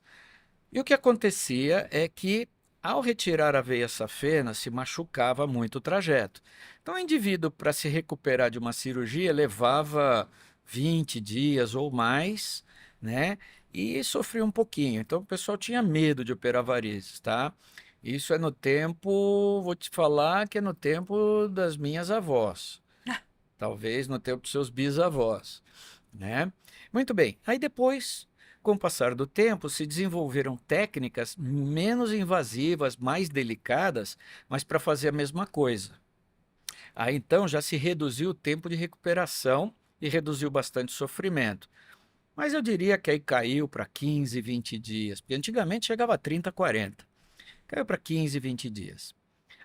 E o que acontecia é que Ao retirar a veia safena, se machucava muito o trajeto. Então, o indivíduo, para se recuperar de uma cirurgia, levava 20 dias ou mais, né? E sofria um pouquinho. Então, o pessoal tinha medo de operar varizes, tá? Isso é no tempo, vou te falar que é no tempo das minhas avós, talvez no tempo dos seus bisavós, né? Muito bem. Aí depois, com o passar do tempo, se desenvolveram técnicas menos invasivas, mais delicadas, mas para fazer a mesma coisa. Aí então já se reduziu o tempo de recuperação e reduziu bastante o sofrimento. Mas eu diria que aí caiu para 15, 20 dias, porque antigamente chegava a 30, 40. Caiu para 15, 20 dias.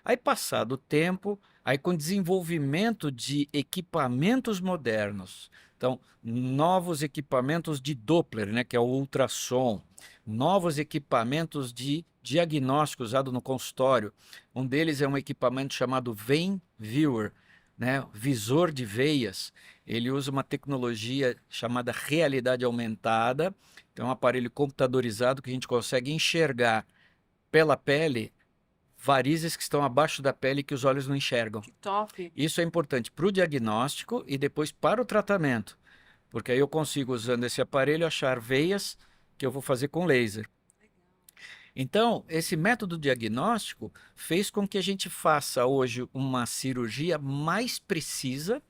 Aí, passado o tempo, aí com desenvolvimento de equipamentos modernos, então, novos equipamentos de Doppler, né, que é o ultrassom, novos equipamentos de diagnóstico usado no consultório. Um deles é um equipamento chamado Vein Viewer, né, visor de veias. Ele usa uma tecnologia chamada realidade aumentada, então é um aparelho computadorizado que a gente consegue enxergar pela pele varizes que estão abaixo da pele que os olhos não enxergam. Que top. Isso é importante para o diagnóstico e depois para o tratamento, porque aí eu consigo, usando esse aparelho, achar veias que eu vou fazer com laser. Então, esse método diagnóstico fez com que a gente faça hoje uma cirurgia mais precisa,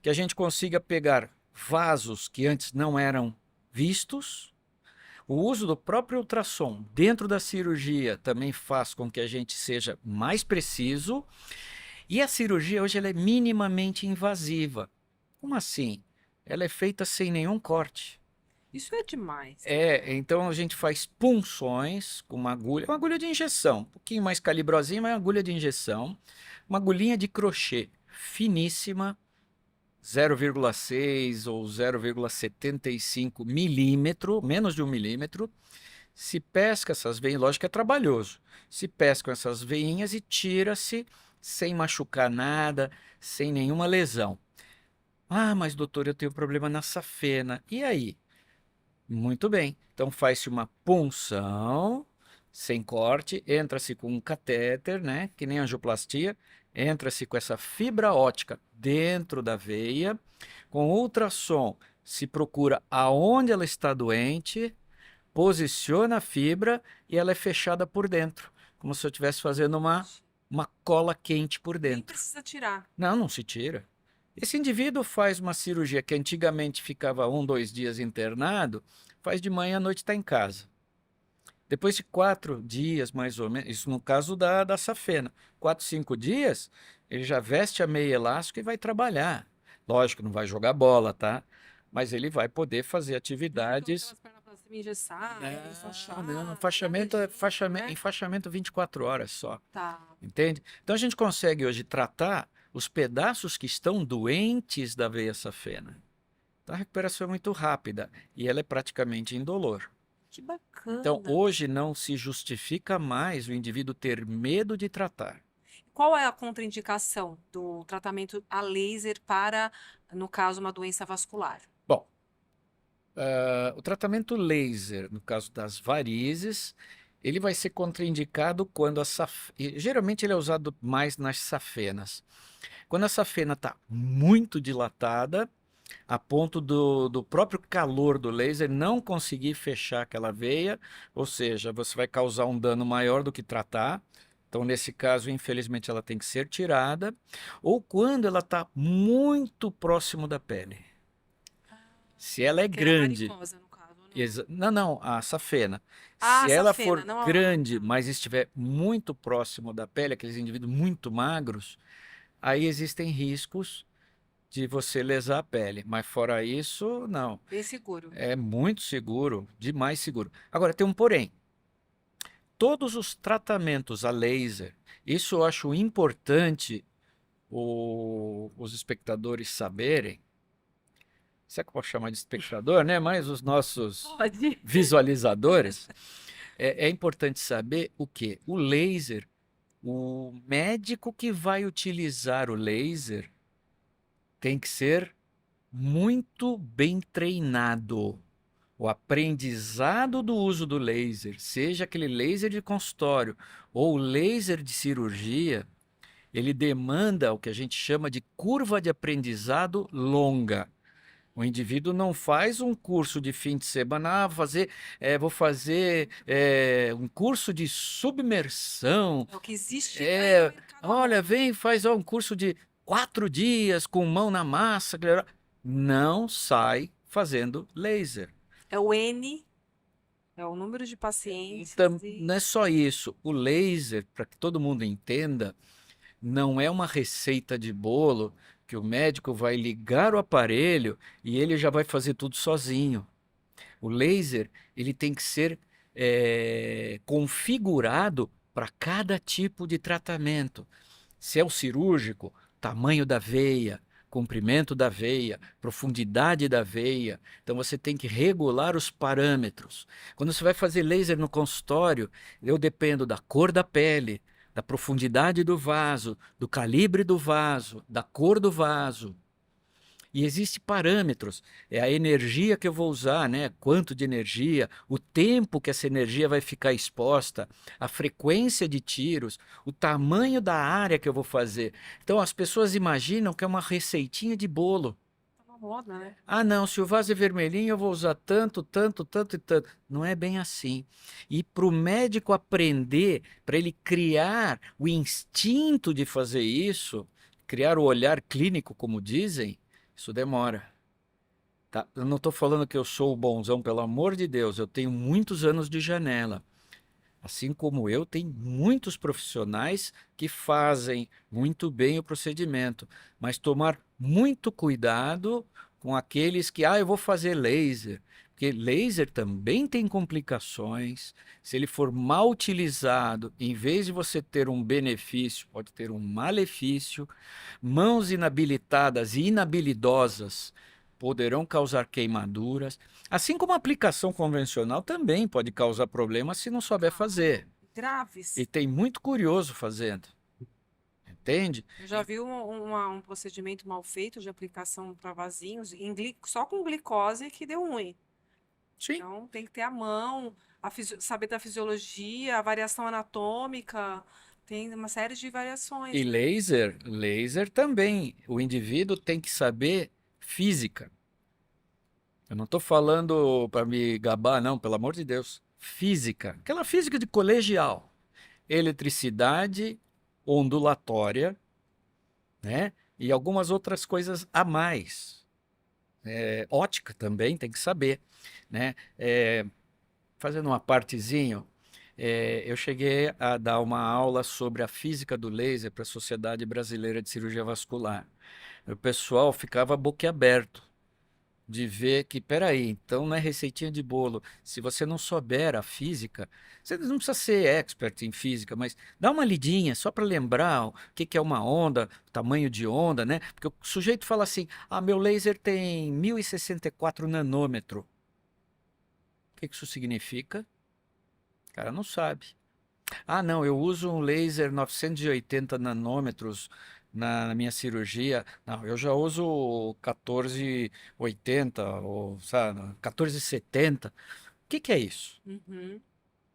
que a gente consiga pegar vasos que antes não eram vistos. O uso do próprio ultrassom dentro da cirurgia também faz com que a gente seja mais preciso. E a cirurgia hoje ela é minimamente invasiva. Como assim? Ela é feita sem nenhum corte. Isso é demais. Então a gente faz punções com uma agulha de injeção, um pouquinho mais calibrosinha, mas é uma agulha de injeção, uma agulhinha de crochê finíssima, 0,6 ou 0,75 milímetro, menos de 1 milímetro. Se pesca essas veinhas, lógico que é trabalhoso. Se pescam essas veinhas e tira-se sem machucar nada, sem nenhuma lesão. Ah, mas doutor, eu tenho problema na safena. E aí? Muito bem. Então faz-se uma punção sem corte, entra-se com um catéter, né, que nem angioplastia, entra-se com essa fibra ótica dentro da veia, com ultrassom se procura aonde ela está doente, posiciona a fibra e ela é fechada por dentro, como se eu estivesse fazendo uma cola quente por Nem dentro. precisa tirar. Não, não se tira. Esse indivíduo faz uma cirurgia que antigamente ficava 1, 2 dias internado, faz de manhã à noite está em casa. Depois de 4 dias, mais ou menos, isso no caso da safena, 4, 5 dias, ele já veste a meia elástica e vai trabalhar. Lógico, não vai jogar bola, tá? Mas ele vai poder fazer atividades. Aquelas pernas pra cima engessadas, Não, né? enfaixamento 24 horas só. Tá. Entende? Então a gente consegue hoje tratar os pedaços que estão doentes da veia safena. Então a recuperação é muito rápida e ela é praticamente indolor. Que Então bacana. hoje não se justifica mais o indivíduo ter medo de tratar. Qual é a contraindicação do tratamento a laser para, no caso, uma doença vascular? Bom, o tratamento laser, no caso das varizes, ele vai ser contraindicado quando geralmente ele é usado mais nas safenas. Quando a safena está muito dilatada, a ponto do próprio calor do laser não conseguir fechar aquela veia, ou seja, você vai causar um dano maior do que tratar. Então, nesse caso, infelizmente, ela tem que ser tirada. Ou quando ela está muito próximo da pele. Se ela é Que é a grande, varicosa, no caso, não. não, a safena. Ah, Se ela safena, for não grande, mas estiver muito próximo da pele, aqueles indivíduos muito magros, aí existem riscos de você lesar a pele. Mas fora isso, não. bem seguro. É muito seguro, demais seguro. Agora, tem um porém. Todos os tratamentos a laser, isso eu acho importante os espectadores saberem. Será que eu posso chamar de espectador, né? Mas os nossos Pode. visualizadores. É importante saber o quê? O laser, o médico que vai utilizar o laser tem que ser muito bem treinado. o aprendizado do uso do laser, seja aquele laser de consultório ou laser de cirurgia, ele demanda o que a gente chama de curva de aprendizado longa. O indivíduo não faz um curso de fim de semana, vou fazer um curso de submersão. É o que existe aí no É, mercado olha, agora. vem, faz um curso de 4 dias com mão na massa. Não sai fazendo laser. É o N, é o número de pacientes Então, e não é só isso. O laser, para que todo mundo entenda, não é uma receita de bolo que o médico vai ligar o aparelho e ele já vai fazer tudo sozinho. O laser, ele tem que ser configurado para cada tipo de tratamento. Se é o cirúrgico, tamanho da veia, comprimento da veia, profundidade da veia. Então você tem que regular os parâmetros. Quando você vai fazer laser no consultório, eu dependo da cor da pele, da profundidade do vaso, do calibre do vaso, da cor do vaso. E existem parâmetros, é a energia que eu vou usar, né? Quanto de energia, o tempo que essa energia vai ficar exposta, a frequência de tiros, o tamanho da área que eu vou fazer. Então as pessoas imaginam que é uma receitinha de bolo. tá na moda, né? Ah, não, se o vaso é vermelhinho, eu vou usar tanto, tanto, tanto e tanto. Não é bem assim. E para o médico aprender, para ele criar o instinto de fazer isso, criar o olhar clínico, como dizem, isso demora. Tá? Eu não estou falando que eu sou o bonzão, pelo amor de Deus. Eu tenho muitos anos de janela. Assim como eu, tem muitos profissionais que fazem muito bem o procedimento, mas tomar muito cuidado com aqueles que, eu vou fazer laser, porque laser também tem complicações. Se ele for mal utilizado, em vez de você ter um benefício, pode ter um malefício. Mãos inabilitadas e inabilidosas poderão causar queimaduras, assim como a aplicação convencional também pode causar problemas se não souber fazer. E Graves. tem muito curioso fazendo, entende? Eu já vi um procedimento mal feito de aplicação para vasinhos só com glicose que deu ruim. Sim. Então tem que ter a mão, saber da fisiologia, a variação anatômica, tem uma série de E variações, né? laser também. O indivíduo tem que saber física. Eu não estou falando para me gabar, não, pelo amor de Deus. Física, aquela física de colegial. Eletricidade ondulatória, né? E algumas outras coisas a mais. Ótica também tem que saber, né? Fazendo uma partezinho, eu cheguei a dar uma aula sobre a física do laser para a Sociedade Brasileira de Cirurgia Vascular. O pessoal ficava boquiaberto de ver que, peraí, então não é receitinha de bolo. Se você não souber a física, você não precisa ser expert em física, mas dá uma lidinha só para lembrar o que que é uma onda, tamanho de onda, né? Porque o sujeito fala assim: meu laser tem 1064 nanômetro. O que que isso significa? O cara não sabe. Não, eu uso um laser 980 nanômetros na minha cirurgia. Não, eu já uso 1480 ou, sabe, 1470. O que que é isso? Uhum.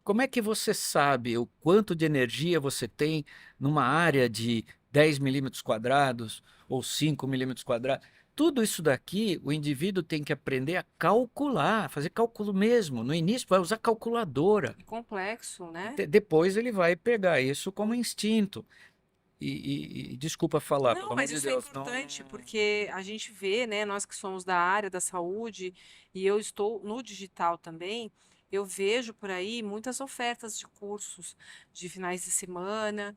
Como é que você sabe o quanto de energia você tem numa área de 10 milímetros quadrados ou 5 milímetros quadrados? Tudo isso daqui, o indivíduo tem que aprender a calcular, fazer cálculo mesmo. No início, vai usar calculadora. É complexo, né? Depois ele vai pegar isso como instinto. E desculpa falar, pelo Não, amor mas de isso é Deus, não. importante porque a gente vê, né, nós que somos da área da saúde, e eu estou no digital também, eu vejo por aí muitas ofertas de cursos de finais de semana,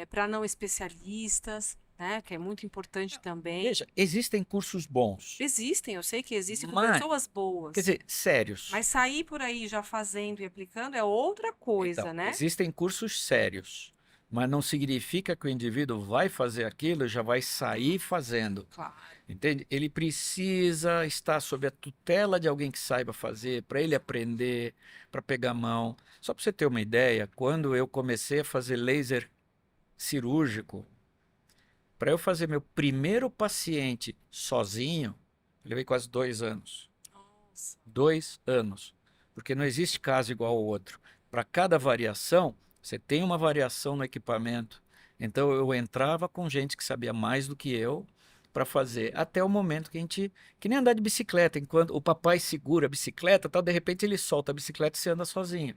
para não especialistas, né, que é muito importante também. Veja, existem cursos bons, Existem, eu sei que existem com mas, pessoas quer boas, dizer, sérios. mas sair por aí já fazendo e aplicando é outra Então, coisa, né? existem cursos sérios, mas não significa que o indivíduo vai fazer aquilo e já vai sair fazendo. Claro. Entende? Ele precisa estar sob a tutela de alguém que saiba fazer, para ele aprender, para pegar a mão. Só para você ter uma ideia, quando eu comecei a fazer laser cirúrgico, para eu fazer meu primeiro paciente sozinho, eu levei quase 2 anos. 2 anos. Porque não existe caso igual ao outro. Para cada variação, você tem uma variação no equipamento. Então eu entrava com gente que sabia mais do que eu para fazer, até o momento que a gente, que nem andar de bicicleta, enquanto o papai segura a bicicleta, tal, de repente ele solta a bicicleta e você anda sozinho.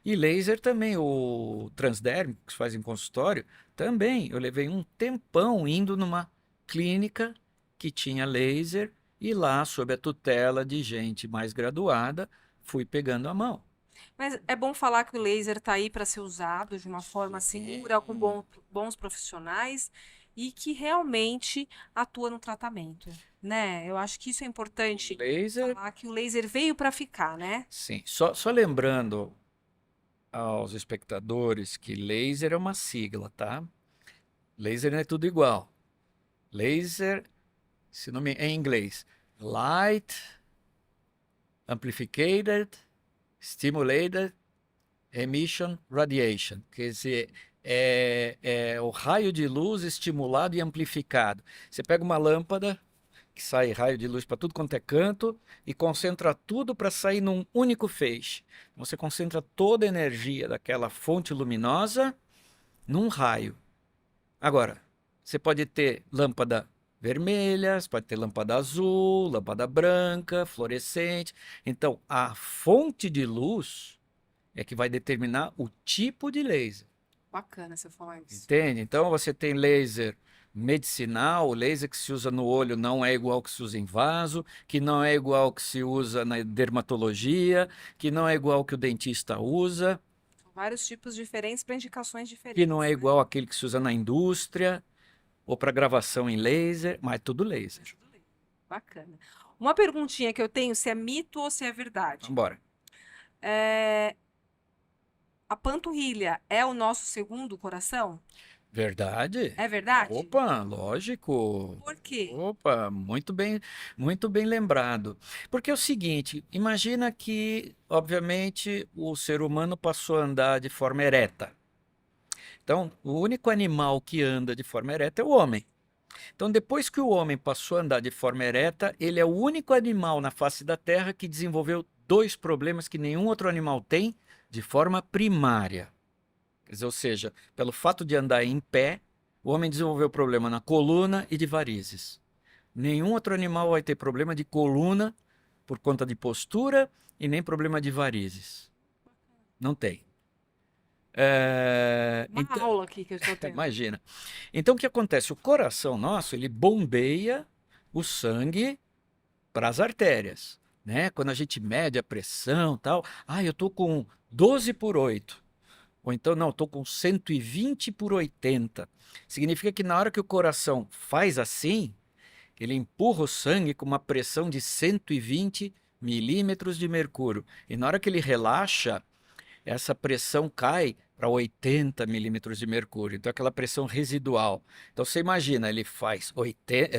E laser também, o transdérmico que se faz em consultório, também. Eu levei um tempão indo numa clínica que tinha laser e lá, sob a tutela de gente mais graduada, fui pegando a mão. Mas é bom falar que o laser está aí para ser usado de uma forma segura, com bons profissionais e que realmente atua no tratamento, né? Eu acho que isso é importante Laser, falar que o laser veio para ficar, né? sim. Só lembrando aos espectadores que laser é uma sigla, tá? Laser não é tudo igual. Laser, se não me, em inglês, Light Amplificated Stimulated Emission Radiation, quer dizer, é o raio de luz estimulado e amplificado. Você pega uma lâmpada que sai raio de luz para tudo quanto é canto e concentra tudo para sair num único feixe. Você concentra toda a energia daquela fonte luminosa num raio. Agora, você pode ter lâmpada vermelha, você pode ter lâmpada azul, lâmpada branca, fluorescente. Então, a fonte de luz é que vai determinar o tipo de laser. Bacana você falar isso. Entende? Então você tem laser medicinal, o laser que se usa no olho não é igual ao que se usa em vaso, que não é igual ao que se usa na dermatologia, que não é igual ao que o dentista usa, São vários tipos diferentes para indicações que não diferentes, é né? igual àquele que se usa na indústria ou para gravação em laser, mas é tudo laser. Tudo bem. Bacana. Uma perguntinha que eu tenho, se é mito ou se é verdade. Vambora. É, a panturrilha é o nosso segundo coração? Verdade? É verdade? Opa, lógico. Por quê? Opa, muito bem lembrado. Porque é o seguinte, imagina que, obviamente, o ser humano passou a andar de forma ereta. Então, o único animal que anda de forma ereta é o homem. Então, depois que o homem passou a andar de forma ereta, ele é o único animal na face da Terra que desenvolveu 2 problemas que nenhum outro animal tem de forma primária. Quer dizer, ou seja, pelo fato de andar em pé, o homem desenvolveu problema na coluna e de varizes. Nenhum outro animal vai ter problema de coluna por conta de postura e nem problema de varizes. Não tem. Uma aula aqui que eu estou tendo. Imagina. Então, o que acontece? O coração nosso, ele bombeia o sangue para as artérias, né? Quando a gente mede a pressão, tal, eu tô com 12/8. Ou então, não, estou com 120/80. Significa que na hora que o coração faz assim, ele empurra o sangue com uma pressão de 120 milímetros de mercúrio. E na hora que ele relaxa, essa pressão cai para 80 milímetros de mercúrio. Então, aquela pressão residual. Então, você imagina, ele faz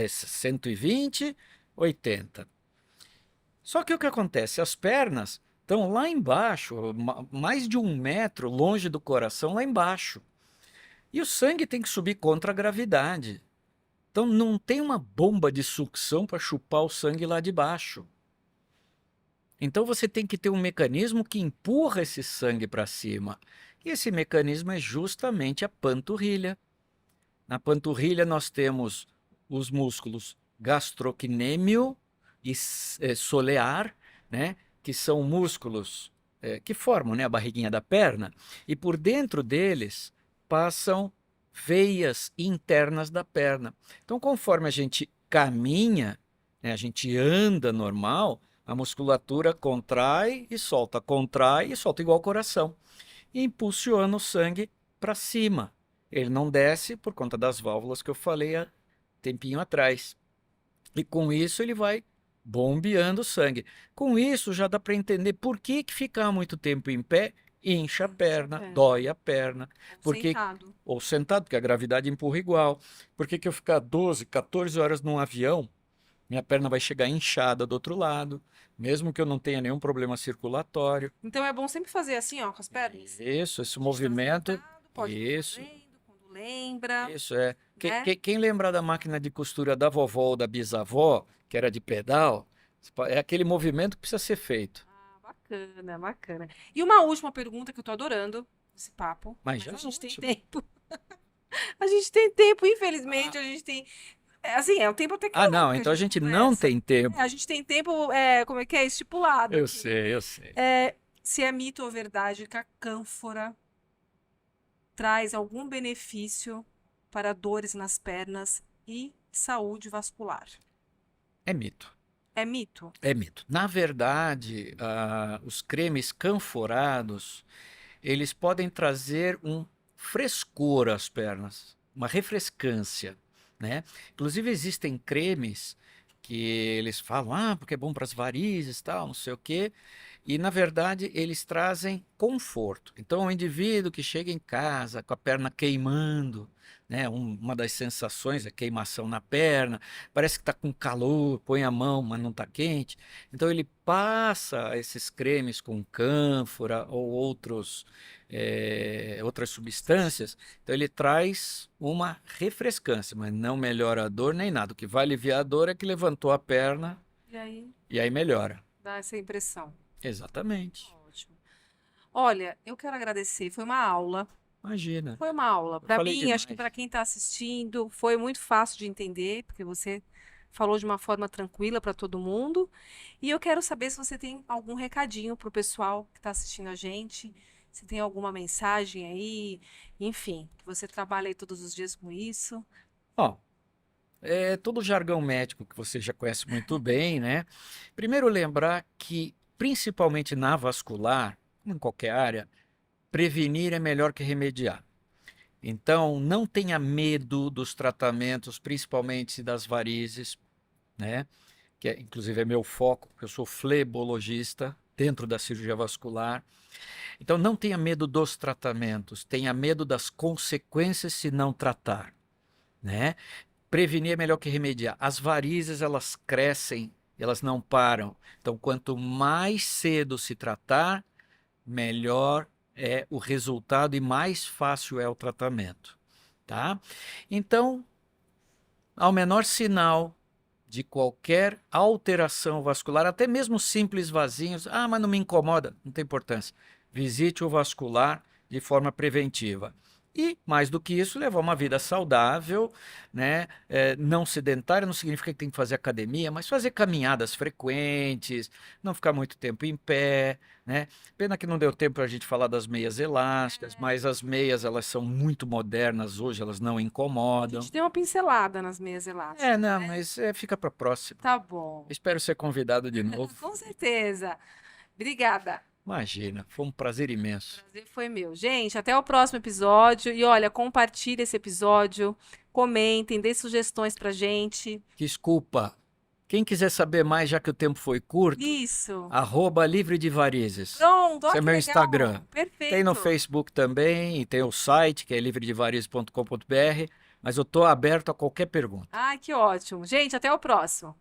120, 80. Só que o que acontece? As pernas estão lá embaixo, mais de 1 metro longe do coração, lá embaixo. E o sangue tem que subir contra a gravidade. Então, não tem uma bomba de sucção para chupar o sangue lá de baixo. Então você tem que ter um mecanismo que empurra esse sangue para cima. E esse mecanismo é justamente a panturrilha. Na panturrilha nós temos os músculos gastrocnêmio e solear, né? Que são músculos que formam, né, a barriguinha da perna. E por dentro deles passam veias internas da perna. Então, conforme a gente caminha, né, a gente anda normal, a musculatura contrai e solta igual o coração. E impulsiona o sangue para cima. Ele não desce por conta das válvulas que eu falei há tempinho atrás. E com isso ele vai bombeando o sangue. Com isso já dá para entender por que ficar muito tempo em pé incha a perna, dói a perna. Sentado. Ou sentado, porque a gravidade empurra igual. Por que eu ficar 12, 14 horas num avião, minha perna vai chegar inchada do outro lado, mesmo que eu não tenha nenhum problema circulatório. Então é bom sempre fazer assim, ó, com as pernas. Isso, esse movimento. Sentado, pode ir fazendo quando lembra. Isso é. Né? Quem lembra da máquina de costura da vovó ou da bisavó, que era de pedal, É aquele movimento que precisa ser feito. Ah, bacana, bacana. E uma última pergunta que eu tô adorando esse papo, Mas mas já a é gente tem ótimo. tempo. A gente tem tempo, infelizmente, Ah, a gente tem. Assim, é um tempo até que ah, longo não, que a então a gente gente não conversa. tem É, a tempo. gente tem tempo, como é que é? Estipulado Eu aqui. sei, eu sei. Se é mito ou verdade que a cânfora traz algum benefício para dores nas pernas e saúde vascular. É mito. É mito? É mito. Na verdade, os cremes canforados, eles podem trazer um frescor às pernas, uma refrescância, né? Inclusive existem cremes que eles falam, porque é bom para as varizes, tal, não sei o quê. E na verdade eles trazem conforto. Então o indivíduo que chega em casa com a perna queimando, né, uma das sensações é queimação na perna, parece que está com calor, põe a mão, mas não está quente. Então ele passa esses cremes com cânfora ou outras substâncias. Então ele traz uma refrescância, mas não melhora a dor nem nada. O que vai aliviar a dor é que levantou a perna E aí e aí melhora. dá essa impressão. Exatamente. Ótimo. Olha, eu quero agradecer. Foi uma aula. Imagina. Foi uma aula. Eu Para falei mim, acho que demais. para quem está assistindo, foi muito fácil de entender, porque você falou de uma forma tranquila para todo mundo. E eu quero saber se você tem algum recadinho para o pessoal que está assistindo a gente, se tem alguma mensagem aí, enfim, que você trabalha aí todos os dias com isso. Ó, é todo o jargão médico que você já conhece muito bem, né? Primeiro lembrar que, principalmente na vascular, em qualquer área, prevenir é melhor que remediar. Então, não tenha medo dos tratamentos, principalmente das varizes, né? Que inclusive é meu foco, porque eu sou flebologista dentro da cirurgia vascular. Então, não tenha medo dos tratamentos, tenha medo das consequências se não tratar, né? Prevenir é melhor que remediar. As varizes, elas crescem, elas não param. Então, quanto mais cedo se tratar, melhor é o resultado e mais fácil é o tratamento, tá? Então, ao menor sinal de qualquer alteração vascular, até mesmo simples vasinhos, mas não me incomoda, não tem importância. Visite o vascular de forma preventiva. E, mais do que isso, levar uma vida saudável, né? Não sedentária, não significa que tem que fazer academia, mas fazer caminhadas frequentes, não ficar muito tempo em pé, né? Pena que não deu tempo para a gente falar das meias elásticas, mas as meias, elas são muito modernas hoje, elas não A incomodam. gente deu uma pincelada nas meias elásticas, Não, né? mas fica para próxima. Tá bom. Espero ser convidado de novo. Com certeza. Obrigada. Imagina, foi um prazer imenso. Prazer foi meu. Gente, até o próximo episódio. E olha, compartilhe esse episódio, comentem, dê sugestões pra gente. Desculpa. Quem quiser saber mais, já que o tempo foi curto, Isso. @livre de varizes. Pronto, Esse olha é que meu legal. Instagram. Tem no Perfeito. Facebook também e tem o site que é livredevarizes.com.br, mas eu estou aberto a qualquer pergunta. Ai, que ótimo. Gente, até o próximo.